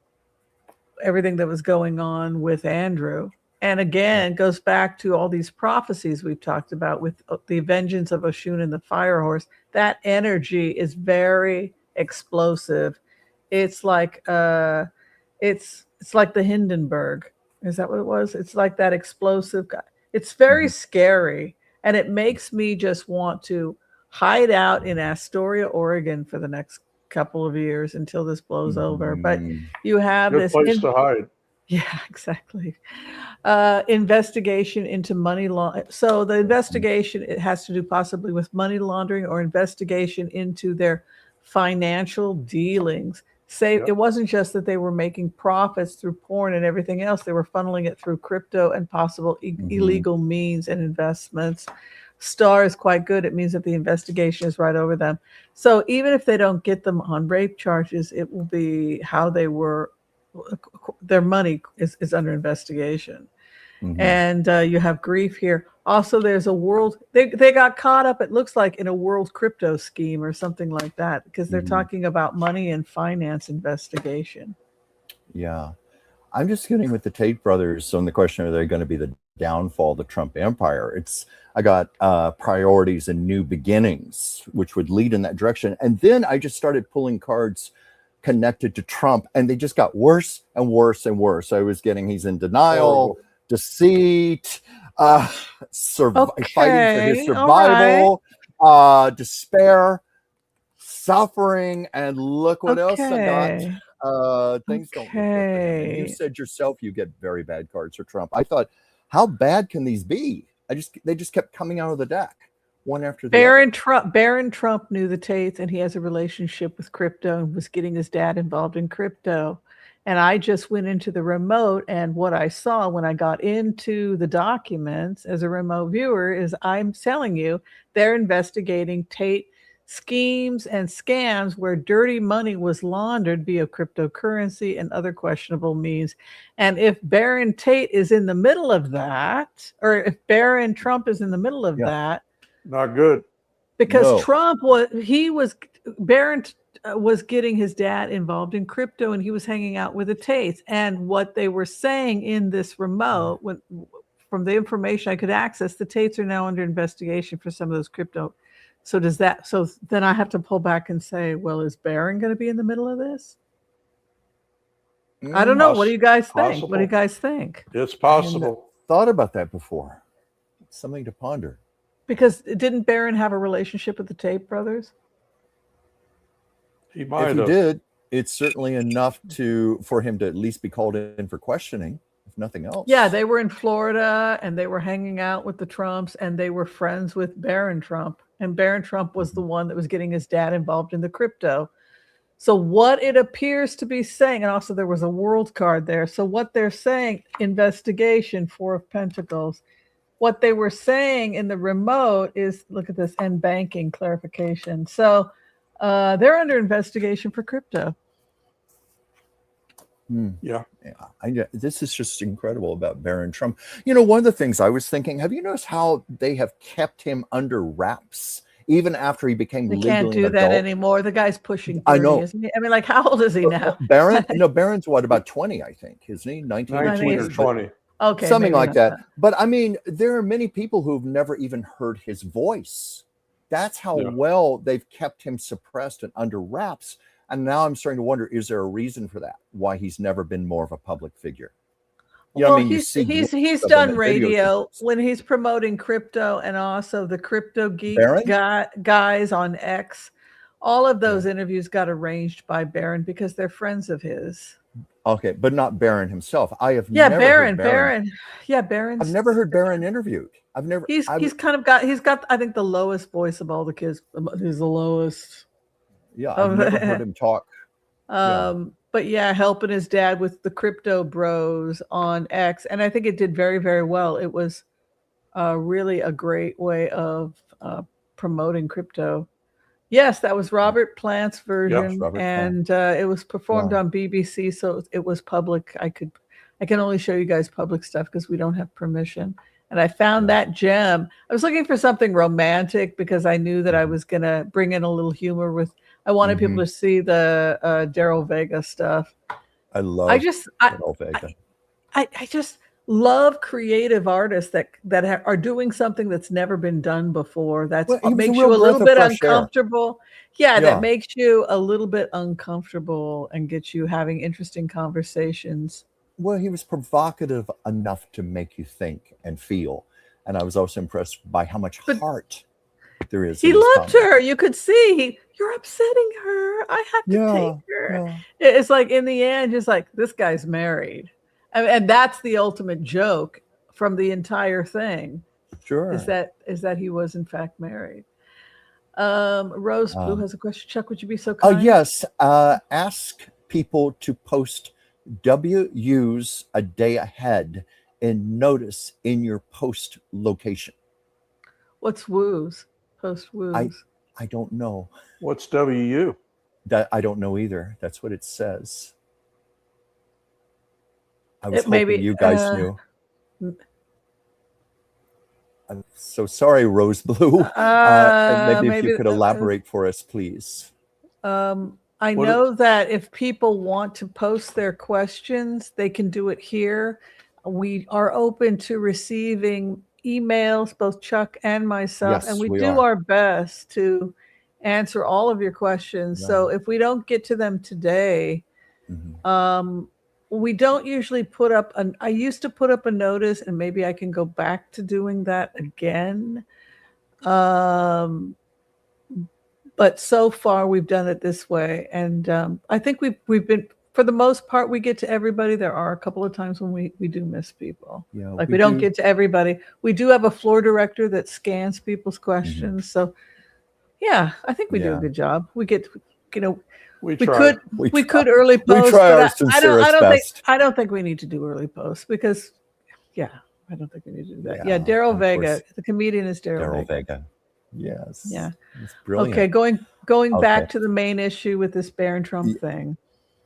everything that was going on with Andrew. And again, goes back to all these prophecies we've talked about with the vengeance of Oshun and the fire horse. That energy is very explosive. It's like it's like the Hindenburg. Is that what it was? It's like that explosive guy. It's very scary, and it makes me just want to hide out in Astoria, Oregon for the next couple of years until this blows over. But you have Good this place to hide. Yeah, exactly. Investigation into money laundering. So the investigation, it has to do possibly with money laundering or investigation into their financial dealings. It wasn't just that they were making profits through porn and everything else. They were funneling it through crypto and possible illegal means and investments. Star is quite good. It means that the investigation is right over them. So even if they don't get them on rape charges, it will be how they were. Their money is under investigation. And you have grief here. Also, there's a world, they got caught up, it looks like, in a world crypto scheme or something like that, because they're talking about money and finance investigation. Yeah. I'm just getting with the Tate brothers on the question, are they going to be the downfall of the Trump empire? I got priorities and new beginnings, which would lead in that direction. And then I just started pulling cards connected to Trump, and they just got worse and worse and worse. I was getting, he's in denial, deceit, fighting for his survival, despair, suffering, and look what else I got. Things don't look good for him. And you said yourself you get very bad cards for Trump. I thought, how bad can these be? They just kept coming out of the deck, one after the other. Barron Trump knew the Tates, and he has a relationship with crypto and was getting his dad involved in crypto. And I just went into the remote, and what I saw when I got into the documents as a remote viewer is, I'm telling you, they're investigating Tate schemes and scams where dirty money was laundered via cryptocurrency and other questionable means. And if Barron Tate is in the middle of that, or if Barron Trump is in the middle of that, not good. Because Barron was getting his dad involved in crypto, and he was hanging out with the Tates. And what they were saying in this remote, from the information I could access, the Tates are now under investigation for some of those crypto. So then I have to pull back and say, well, is Barron going to be in the middle of this? I don't know. What do you guys think? What do you guys think? It's possible. I thought about that before. It's something to ponder. Because didn't Barron have a relationship with the Tate brothers? He might have. If he did, it's certainly enough for him to at least be called in for questioning, if nothing else. Yeah, they were in Florida, and they were hanging out with the Trumps, and they were friends with Barron Trump. And Barron Trump was the one that was getting his dad involved in the crypto. So what it appears to be saying, and also there was a world card there. So what they're saying, investigation, 4 of Pentacles. What they were saying in the remote is, look at this, and banking clarification. So they're under investigation for crypto. Yeah. This is just incredible about Barron Trump. You know, one of the things I was thinking, have you noticed how they have kept him under wraps even after he became legally an adult? They can't do that anymore. The guy's pushing 30, I know. isn't he? I mean, like, how old is he now? Barron's what, about 20, I think, isn't he? 19 or 20. Okay, something like that. But I mean, there are many people who've never even heard his voice. That's how well they've kept him suppressed and under wraps. And now I'm starting to wonder, is there a reason for that? Why he's never been more of a public figure? You know, well, I mean, he's done radio when he's promoting crypto, and also the crypto geek guys on X. All of those interviews got arranged by Barron because they're friends of his. Okay, but not Barron himself. I have Barron. Yeah, Barron. I've never heard Barron interviewed. He's got I think the lowest voice of all the kids. He's the lowest. Yeah, I've never heard him talk. But yeah, helping his dad with the crypto bros on X, and I think it did very, very well. It was really a great way of promoting crypto. Yes, that was Robert Plant's version, and it was performed on BBC, so it was public. I can only show you guys public stuff because we don't have permission. And I found that gem. I was looking for something romantic because I knew that I was gonna bring in a little humor with. I wanted people to see the Daryl Vega stuff. I love Daryl Vega. love creative artists that are doing something that's never been done before. That's Well, he was makes a real you a breath little of bit fresh air. uncomfortable. Yeah, Yeah. that makes you a little bit uncomfortable and gets you having interesting conversations. Well, he was provocative enough to make you think and feel. And I was also impressed by how much heart there is. He in his loved comments. her. You could see you're upsetting her. I have to take her. Yeah. It's like in the end, just like this guy's married. And that's the ultimate joke from the entire thing. Sure. Is that he was in fact married. Rose Blue has a question. Chuck, would you be so kind? Yes. Ask people to post WUs a day ahead and notice in your post location. What's woos? Post woos. I don't know. What's WU? That I don't know either. That's what it says. I was hoping maybe, you guys knew. I'm so sorry, Rose Blue. Maybe if you could elaborate for us, please. I know that if people want to post their questions, they can do it here. We are open to receiving emails, both Chuck and myself, Yes, and we we do are. our best to answer all of your questions. Right. So if we don't get to them today, we don't usually put up I used to put up a notice, and maybe I can go back to doing that again. But so far we've done it this way. And I think we've been, for the most part, we get to everybody. There are a couple of times when we do miss people. Yeah, like we don't get to everybody. We do have a floor director that scans people's questions. So yeah, I think we do a good job. We get, we could early post. We try our sincerest best. I don't think we need to do early posts because I don't think we need to do that. Yeah, Daryl Vega, the comedian is Daryl Vega. Yes. Yeah. It's brilliant. Okay, going back to the main issue with this Barron Trump thing.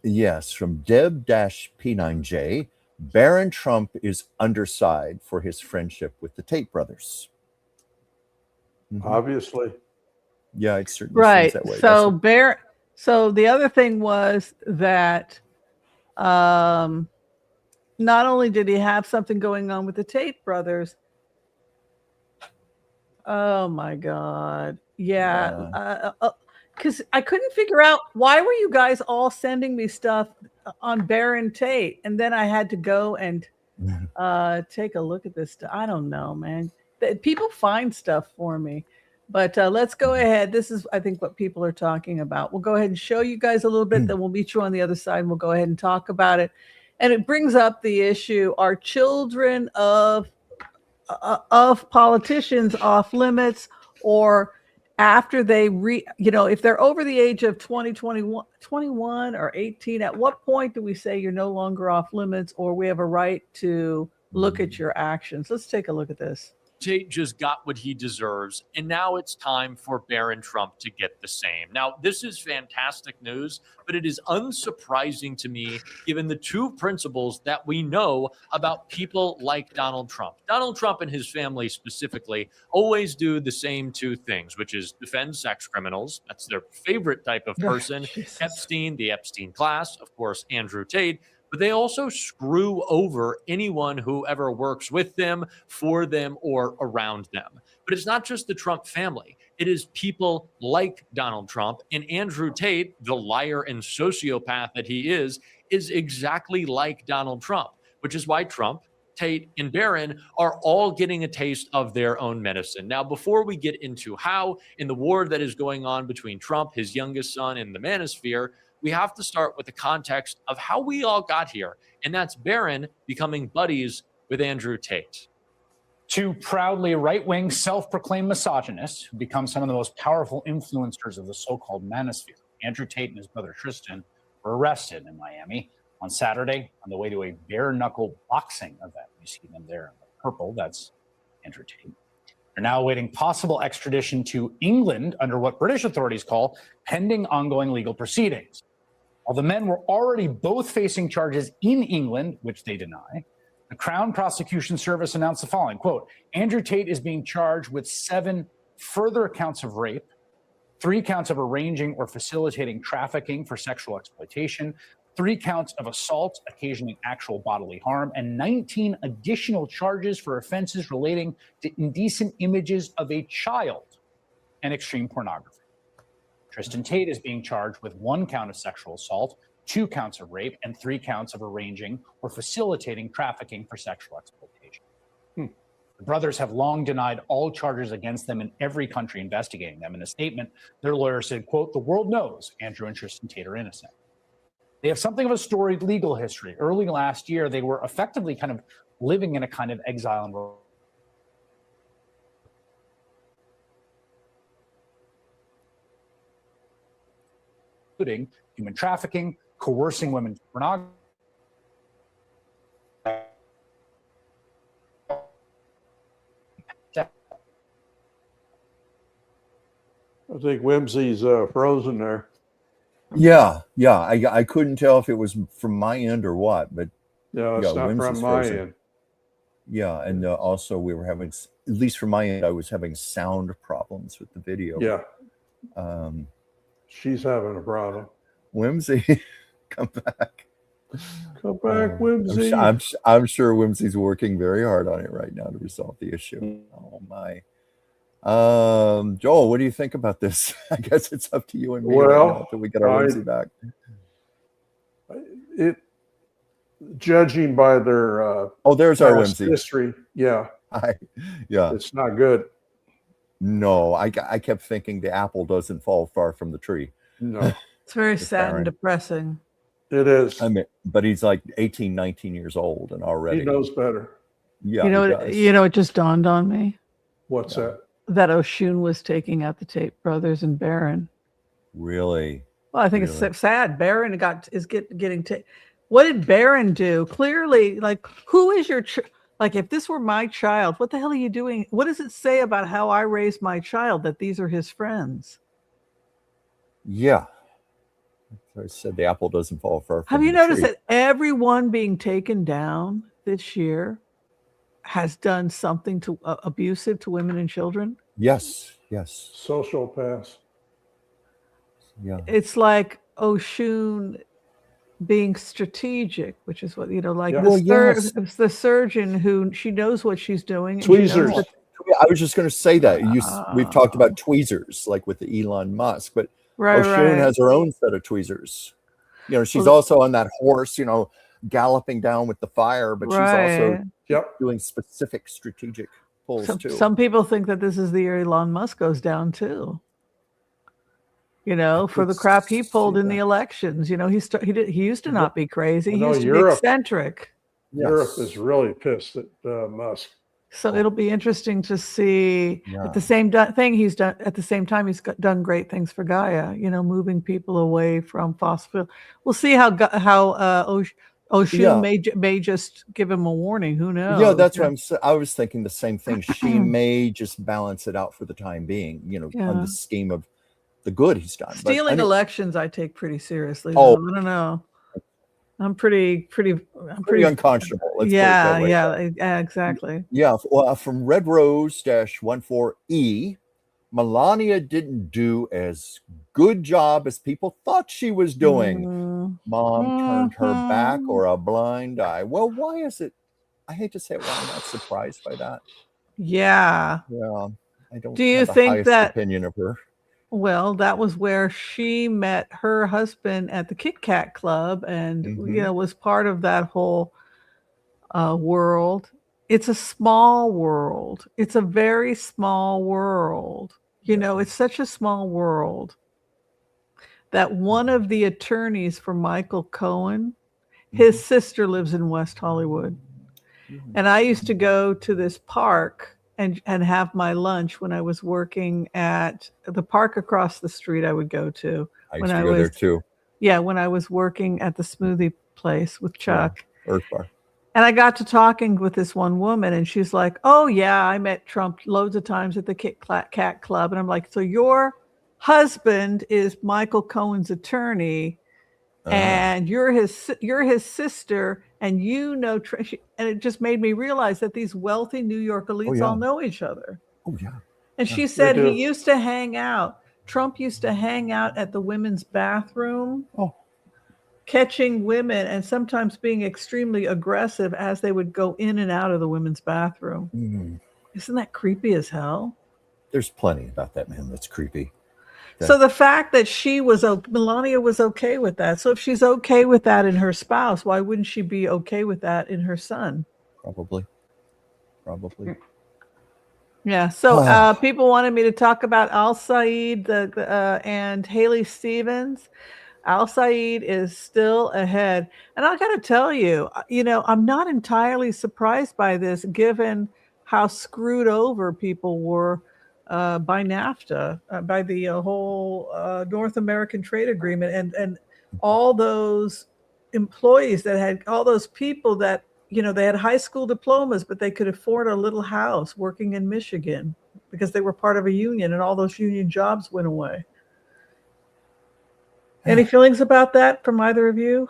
Yes, from Deb-P9J, Barron Trump is underside for his friendship with the Tate brothers. Obviously. Yeah, it certainly seems that way. So the other thing was that not only did he have something going on with the Tate brothers. Oh my God. Yeah. Because I couldn't figure out why were you guys all sending me stuff on Barron Tate, and then I had to go and take a look at this stuff. I don't know, man. People find stuff for me, but let's go ahead. This is, I think, what people are talking about. We'll go ahead and show you guys a little bit. Then we'll meet you on the other side, and we'll go ahead and talk about it. And it brings up the issue: are children of politicians off limits, or after they if they're over the age of 21 or 18, at what point do we say you're no longer off limits, or we have a right to look at your actions? Let's take a look at this. Tate just got what he deserves, and now it's time for Barron Trump to get the same. Now, this is fantastic news, but it is unsurprising to me, given the two principles that we know about people like Donald Trump. Donald Trump and his family specifically always do the same two things, which is defend sex criminals. That's their favorite type of person. Epstein, the Epstein class, of course, Andrew Tate. But they also screw over anyone who ever works with them, for them, or around them. But it's not just the Trump family. It is people like Donald Trump. And Andrew Tate, the liar and sociopath that he is exactly like Donald Trump, which is why Trump, Tate, and Barron are all getting a taste of their own medicine. Now, before we get into how, in the war that is going on between Trump, his youngest son, and the manosphere, we have to start with the context of how we all got here, and that's Barron becoming buddies with Andrew Tate. Two proudly right-wing, self-proclaimed misogynists who become some of the most powerful influencers of the so-called manosphere, Andrew Tate and his brother Tristan, were arrested in Miami on Saturday on the way to a bare-knuckle boxing event. You see them there in the purple. That's Andrew Tate. They're now awaiting possible extradition to England under what British authorities call pending ongoing legal proceedings. While the men were already both facing charges in England, which they deny, the Crown Prosecution Service announced the following, quote, Andrew Tate is being charged with 7 further counts of rape, 3 counts of arranging or facilitating trafficking for sexual exploitation, 3 counts of assault occasioning actual bodily harm, and 19 additional charges for offenses relating to indecent images of a child and extreme pornography. Tristan Tate is being charged with 1 count of sexual assault, 2 counts of rape, and 3 counts of arranging or facilitating trafficking for sexual exploitation. The brothers have long denied all charges against them in every country investigating them. In a statement, their lawyer said, quote, "The world knows Andrew and Tristan Tate are innocent." They have something of a storied legal history. Early last year, they were effectively kind of living in a kind of exile and including human trafficking, coercing women to pornography. I think Whimsy's frozen there. Yeah. I couldn't tell if it was from my end or what, but no, it's not Whimsy's from my frozen. end. Yeah, and also we were having, at least from my end, I was having sound problems with the video. Yeah. She's having a problem. Whimsy, come back. Come back, Whimsy. I'm sure Whimsy's working very hard on it right now to resolve the issue. Oh my. Joel, what do you think about this? I guess it's up to you and me right now until we get our Whimsy back. Judging by their there's our Whimsy history, yeah, it's not good. No, I kept thinking the apple doesn't fall far from the tree. No, it's very sad and depressing. It is. I mean, but he's like 18, 19 years old and already he knows better. Yeah, it just dawned on me. What's that? That Oshun was taking out the Tate brothers and Barron. Really? Well, I think it's sad. Barron is getting What did Barron do? Clearly, like, who is your like? If this were my child, what the hell are you doing? What does it say about how I raised my child that these are his friends? Yeah, I said the apple doesn't fall far. Have you noticed that everyone being taken down this year has done something to abusive to women and children? Yes. Social pass. Yeah, it's like Oshun being strategic, which is what the surgeon who she knows what she's doing. Tweezers. I was just going to say that we've talked about tweezers, like with the Elon Musk, but Oshun has her own set of tweezers. She's also on that horse, galloping down with the fire, but she's also doing specific strategic pulls too. Some people think that this is the year Elon Musk goes down too. For the crap he pulled in the elections. He used to not be crazy. He used to be eccentric. Europe is really pissed at Musk. So it'll be interesting to see. At the same thing he's done. At the same time, he's done great things for Gaia. moving people away from fossil fuel. We'll see how Oshun may just give him a warning. Who knows? Yeah, that's what I was thinking the same thing. She may just balance it out for the time being. On the scheme of the good he's done. Stealing elections, I take pretty seriously. I don't know. I'm pretty unconscionable. Exactly. Yeah. Well, from Red Rose -14E, Melania didn't do as good job as people thought she was doing. Mom turned her back or a blind eye. Well, why is it? I hate to say it, I'm not surprised by that. Yeah. I don't. Do you have the think highest that opinion of her? Well, that was where she met her husband at the Kit Kat Club and, was part of that whole world. It's a small world. It's a very small world. It's such a small world that one of the attorneys for Michael Cohen, his sister lives in West Hollywood. And I used to go to this park and have my lunch when I was working at the park across the street. I would go to when I was there too. Yeah, when I was working at the smoothie place with Chuck. Earth Bar. And I got to talking with this one woman, and she's like, "Oh yeah, I met Trump loads of times at the Kit Kat Club." And I'm like, "So your husband is Michael Cohen's attorney, and you're his sister." And and it just made me realize that these wealthy New York elites all know each other. Oh yeah. And she said he used to hang out. Trump used to hang out at the women's bathroom catching women and sometimes being extremely aggressive as they would go in and out of the women's bathroom. Isn't that creepy as hell? There's plenty about that man that's creepy. So the fact that Melania was okay with that. So if she's okay with that in her spouse, why wouldn't she be okay with that in her son? Probably. Yeah. So people wanted me to talk about Al Saeed and Haley Stevens. Al Saeed is still ahead. And I got to tell you, I'm not entirely surprised by this, given how screwed over people were by NAFTA, by the whole North American Trade Agreement, and all those employees that had, all those people that, they had high school diplomas, but they could afford a little house working in Michigan because they were part of a union, and all those union jobs went away. Any feelings about that from either of you?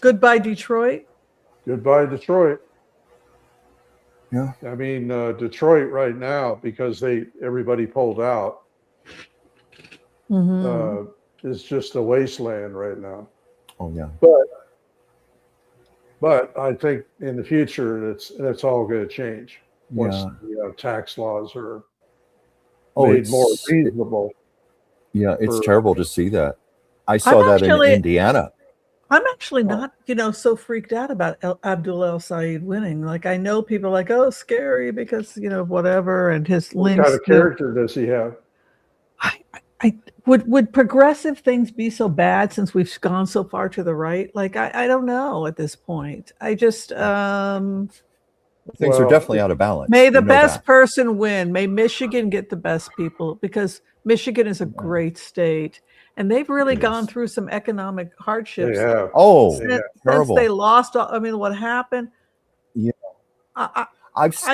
Goodbye, Detroit. Goodbye, Detroit. Yeah. I mean, Detroit right now, because everybody pulled out, is just a wasteland right now. Oh yeah. But I think in the future, it's all going to change once the tax laws are made more reasonable. Yeah, it's terrible to see that. I saw that in Indiana. I'm actually not, so freaked out about Abdul El Saeed winning. Like, I know people are like, oh, scary because, whatever, and his links. What kind of character does he have? Would progressive things be so bad since we've gone so far to the right? Like, I don't know at this point. I just things are definitely out of balance. May the best person win. May Michigan get the best people, because Michigan is a great state, and they've really gone through some economic hardships. They have. Since they lost. What happened? Yeah, I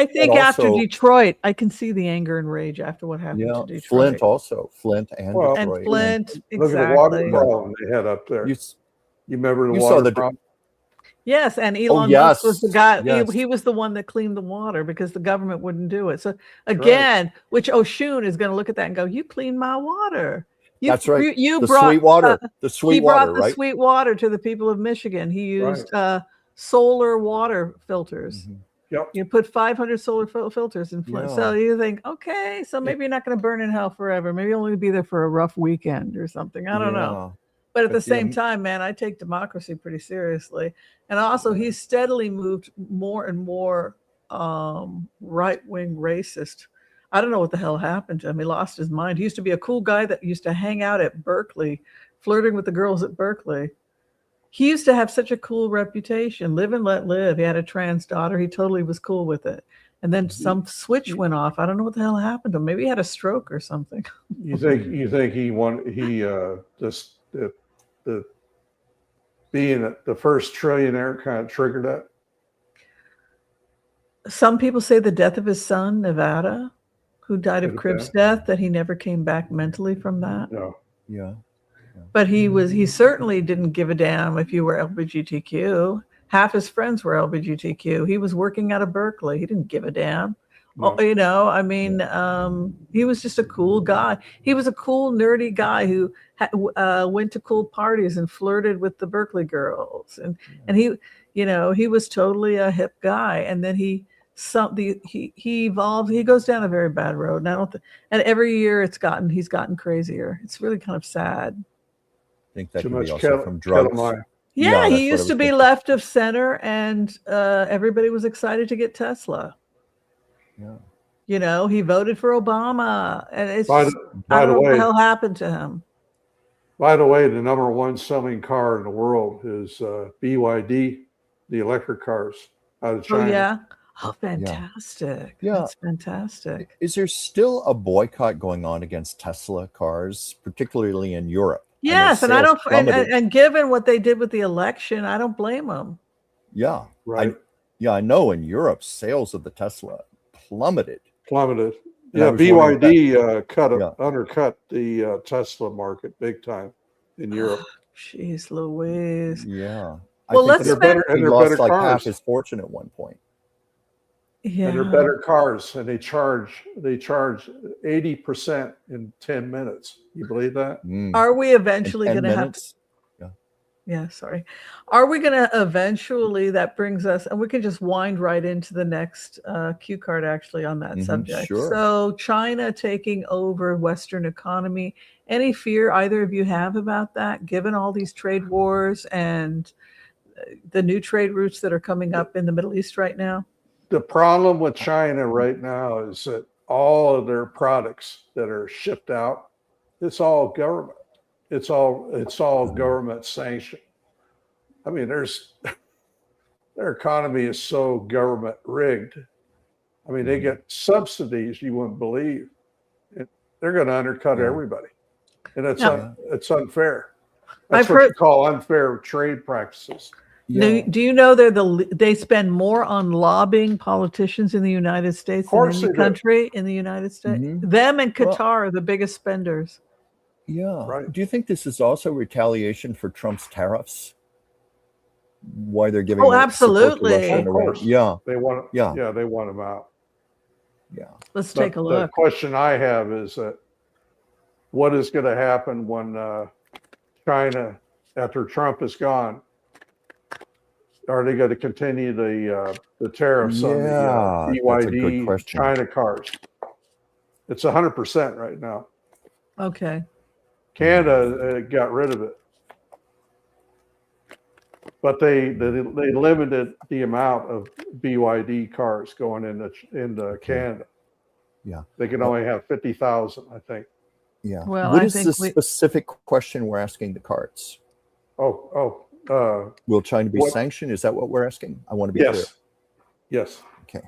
think after Detroit, I can see the anger and rage after what happened to Detroit. Flint also. Flint and Detroit. And Flint, exactly. Look at the water problem they had up there. You remember the water problem? Yes, and Elon Musk was the guy. He was the one that cleaned the water because the government wouldn't do it. So again, which Oshun is going to look at that and go, "You cleaned my water." That's right. You the brought sweet water. The sweet water, He brought the sweet water to the people of Michigan. He used solar water filters. Yep. You put 500 solar filters in Flint. So you think, okay, so maybe you're not going to burn in hell forever. Maybe you'll only be there for a rough weekend or something. I don't know. But at the same time, man, I take democracy pretty seriously. And also, he's steadily moved more and more right-wing racist. I don't know what the hell happened to him. He lost his mind. He used to be a cool guy that used to hang out at Berkeley, flirting with the girls at Berkeley. He used to have such a cool reputation. Live and let live. He had a trans daughter. He totally was cool with it. And then some switch went off. I don't know what the hell happened to him. Maybe he had a stroke or something. You think he won? The being the first trillionaire kind of triggered that? Some people say the death of his son, Nevada, who died of Cribb's death, that he never came back mentally from that. No. Yeah. But he certainly didn't give a damn if you were LGBTQ. Half his friends were LGBTQ. He was working out of Berkeley. He didn't give a damn. No. He was just a cool guy. He was a cool, nerdy guy who went to cool parties and flirted with the Berkeley girls. And he was totally a hip guy. And then he evolved. He goes down a very bad road. And every year he's gotten crazier. It's really kind of sad. I think that could be also from drugs. Yeah, he used to be left of center, and everybody was excited to get Tesla. Yeah. He voted for Obama, and it's I don't know what the hell happened to him. By the way, the number one selling car in the world is BYD, the electric cars out of China. Oh yeah. Oh, fantastic. Yeah. That's fantastic. Is there still a boycott going on against Tesla cars, particularly in Europe? Yes, and I don't. And given what they did with the election, I don't blame them. Yeah, right. I know in Europe, sales of the Tesla plummeted. Yeah, BYD undercut the Tesla market big time in Europe. Jeez Louise. Yeah. Well, let's spend. He lost like half his fortune at one point. Yeah. And they're better cars, and they charge 80% in 10 minutes. You believe that? Are we eventually going to have? Yeah, sorry. Are we going to eventually, that brings us, and we can just wind right into the next cue card actually on that subject. Sure. So China taking over Western economy. Any fear either of you have about that, given all these trade wars and the new trade routes that are coming up in the Middle East right now? The problem with China right now is that all of their products that are shipped out, it's all government. It's all government sanctioned. I mean, their economy is so government rigged. I mean, they get subsidies you wouldn't believe. They're going to undercut everybody, and it's unfair. That's what you call unfair trade practices. Do you know they spend more on lobbying politicians in the United States than any country in the United States? Them and Qatar are the biggest spenders. Yeah. Right. Do you think this is also retaliation for Trump's tariffs? Why they're giving? Absolutely. Of course. Yeah. They want. Yeah, they want them out. Yeah. Let's take a look. The question I have is that what is going to happen when China, after Trump is gone? Are they going to continue the tariffs on the BYD China cars? It's 100% right now. Okay. Canada got rid of it, but they limited the amount of BYD cars going into Canada. Yeah, they can only have 50,000, I think. Yeah. Well, what is the specific question we're asking the cards? Will China be sanctioned? Is that what we're asking? I want to be clear. Yes. Okay.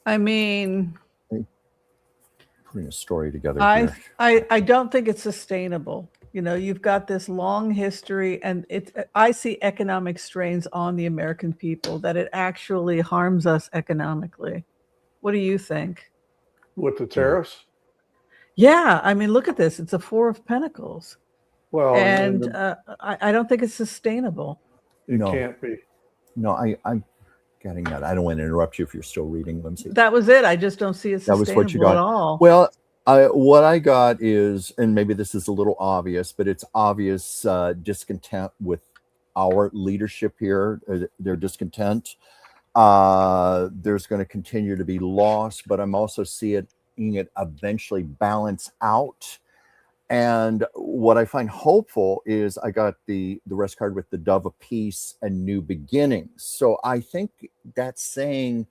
I mean, putting a story together. I don't think it's sustainable. You know, you've got this long history, and I see economic strains on the American people that it actually harms us economically. What do you think? With the tariffs? Yeah, I mean, look at this. It's a 4 of Pentacles. Well, and I don't think it's sustainable. It can't be. No, I'm getting that. I don't want to interrupt you if you're still reading, Whimsy. That was it. I just don't see it sustainable that was what you got. At all. Well, what I got is, and maybe this is a little obvious, but it's obvious discontent with our leadership here. They're discontent. There's going to continue to be loss, but I'm also seeing it eventually balance out. And what I find hopeful is I got the rest card with the Dove of Peace and New Beginnings. So I think that's saying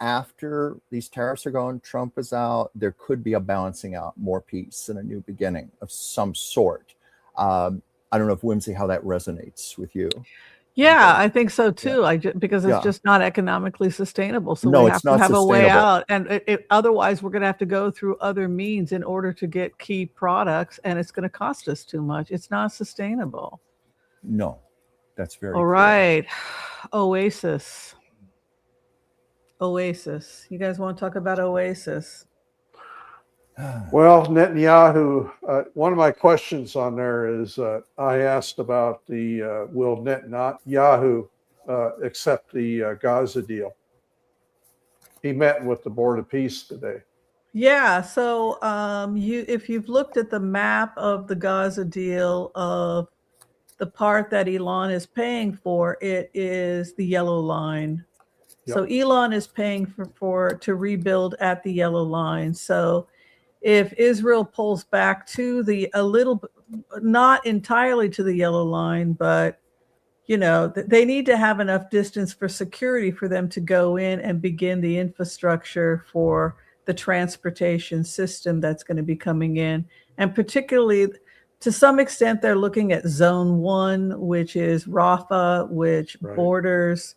after these tariffs are gone, Trump is out, there could be a balancing out, more peace and a new beginning of some sort. I don't know if Whimsy, how that resonates with you. Yeah, I think so too. Because it's just not economically sustainable. So we have to have a way out. And otherwise, we're going to have to go through other means in order to get key products. And it's going to cost us too much. It's not sustainable. No, that's very all right. Oasis. You guys want to talk about Oasis? Well, Netanyahu, one of my questions on there is I asked about will Netanyahu accept the Gaza deal? He met with the Board of Peace today. Yeah, so if you've looked at the map of the Gaza deal, of the part that Elon is paying for, it is the yellow line. Yep. So Elon is paying to rebuild at the yellow line. So if Israel pulls back to not entirely to the yellow line, but, you know, they need to have enough distance for security for them to go in and begin the infrastructure for the transportation system that's going to be coming in. And particularly, to some extent, they're looking at Zone 1, which is Rafah, which borders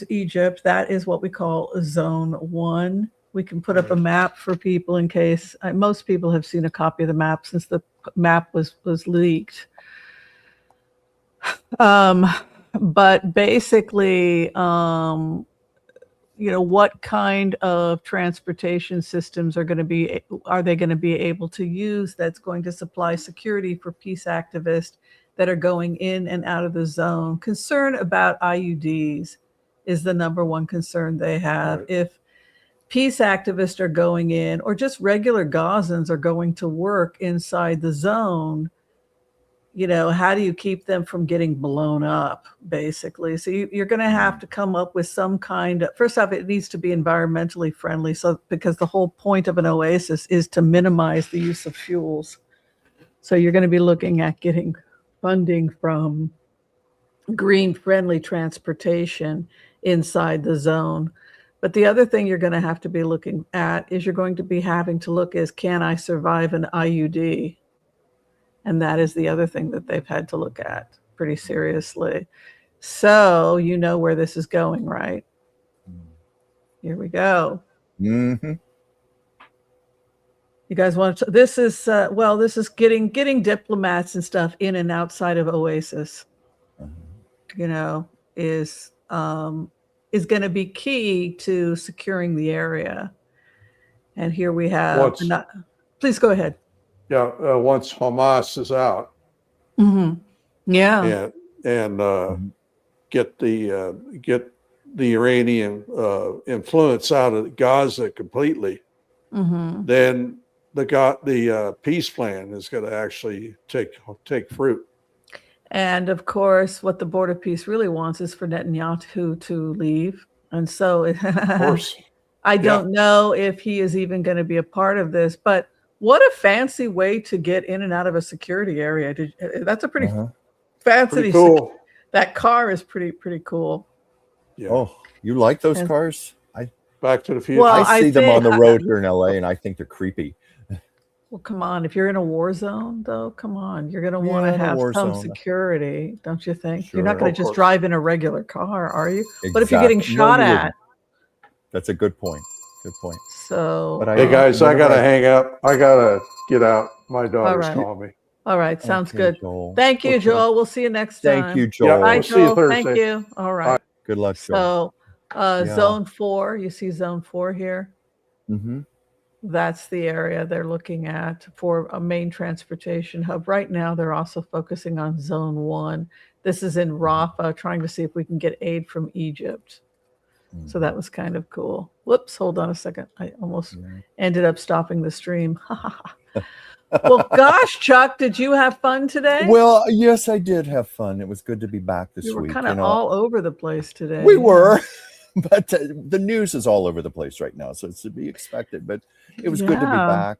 Egypt. That is what we call Zone 1. We can put up a map for people in case most people have seen a copy of the map since the map was leaked. But basically, what kind of transportation systems are they going to be able to use that's going to supply security for peace activists that are going in and out of the zone? Concern about IUDs is the number one concern they have. Right. If peace activists are going in, or just regular Gazans are going to work inside the zone, how do you keep them from getting blown up, basically? So you're going to have to come up with some kind of, first off, it needs to be environmentally friendly. So, because the whole point of an oasis is to minimize the use of fuels. So you're going to be looking at getting funding from green friendly transportation inside the zone. But the other thing you're going to have to be looking at is you're going to be having to look is, can I survive an IUD? And that is the other thing that they've had to look at pretty seriously. So you know where this is going, right? Here we go. Mm-hmm. You guys want to? This is getting diplomats and stuff in and outside of Oasis. Is going to be key to securing the area. And here we have. Please go ahead. Yeah, once Hamas is out, yeah, and get the Iranian influence out of Gaza completely, then the peace plan is going to actually take fruit. And of course, what the Board of Peace really wants is for Netanyahu to leave, and so of course, I don't know if he is even going to be a part of this, but. What a fancy way to get in and out of a security area. That's a pretty fancy. Pretty cool. That car is pretty cool. Yeah. Oh, you like those cars? Back to the Future. Well, I see them on the road here in LA, and I think they're creepy. Well, come on. If you're in a war zone, though, come on. You're going to want to have some security, don't you think? Sure. You're not going to just drive in a regular car, are you? Exactly. But if you're getting shot at. That's a good point. Good point. So, hey guys, I gotta hang up. I gotta get out. My daughter's calling me. All right, sounds good. Joel. Thank you, Joel. We'll see you next time. Thank you, Joel. We'll see you Thursday. Thank you. All right. Good luck, Joel. So, Zone 4. You see Zone 4 here. Mm-hmm. That's the area they're looking at for a main transportation hub. Right now, they're also focusing on Zone 1. This is in Rafah, trying to see if we can get aid from Egypt. So that was kind of cool. Whoops, hold on a second. I almost ended up stopping the stream. Well, gosh, Chuck, did you have fun today? Well, yes, I did have fun. It was good to be back this week. You were kind of all over the place today. We were, but the news is all over the place right now, so it's to be expected. But it was good to be back.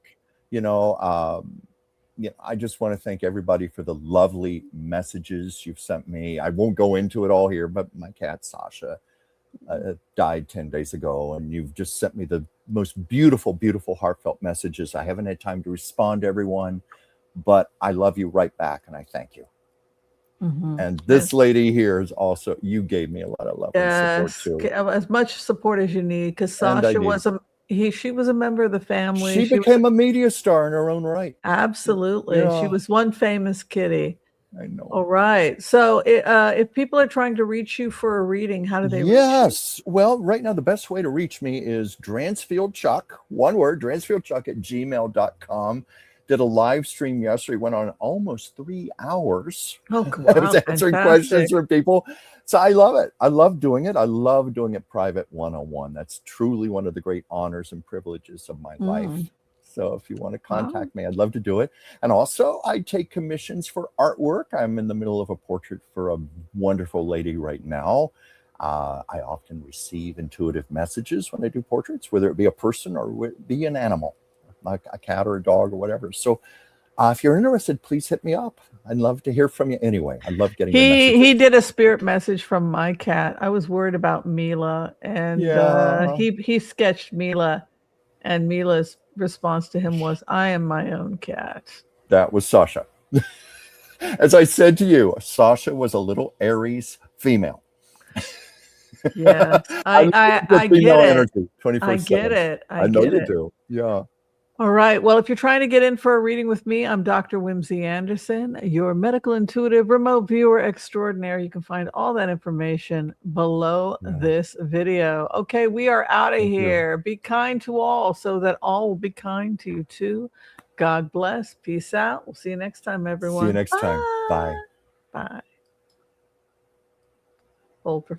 I just want to thank everybody for the lovely messages you've sent me. I won't go into it all here, but my cat, Sasha, died 10 days ago, and you've just sent me the most beautiful, heartfelt messages. I haven't had time to respond to everyone, but I love you right back, and I thank you. And this lady here is also, you gave me a lot of love and support too. As much support as you need, because Sasha was she was a member of the family. She became a media star in her own right. Absolutely. Yeah. She was one famous kitty. I know. All right. So if people are trying to reach you for a reading, how do they reach you? Well, right now, the best way to reach me is DransfieldChuck, one word, DransfieldChuck@gmail.com. Did a live stream yesterday, went on almost 3 hours. Oh, wow. I was answering questions from people. So I love it. I love doing it. I love doing it private one-on-one. That's truly one of the great honors and privileges of my life. So if you want to contact me, I'd love to do it. And also, I take commissions for artwork. I'm in the middle of a portrait for a wonderful lady right now. I often receive intuitive messages when I do portraits, whether it be a person or it be an animal, like a cat or a dog or whatever. So if you're interested, please hit me up. I'd love to hear from you anyway. I love getting your messages. He did a spirit message from my cat. I was worried about Mila, and he sketched Mila, and Mila's response to him was, I am my own cat. That was Sasha. As I said to you, Sasha was a little Aries female. Yeah, I get it. Energy, 24/7. I get it. I know you do. Yeah. All right. Well, if you're trying to get in for a reading with me, I'm Dr. Whimsy Anderson, your medical intuitive remote viewer extraordinaire. You can find all that information below this video. Okay, we are out of here. Be kind to all so that all will be kind to you too. God bless. Peace out. We'll see you next time, everyone. See you next time. Bye. Bye. Hold for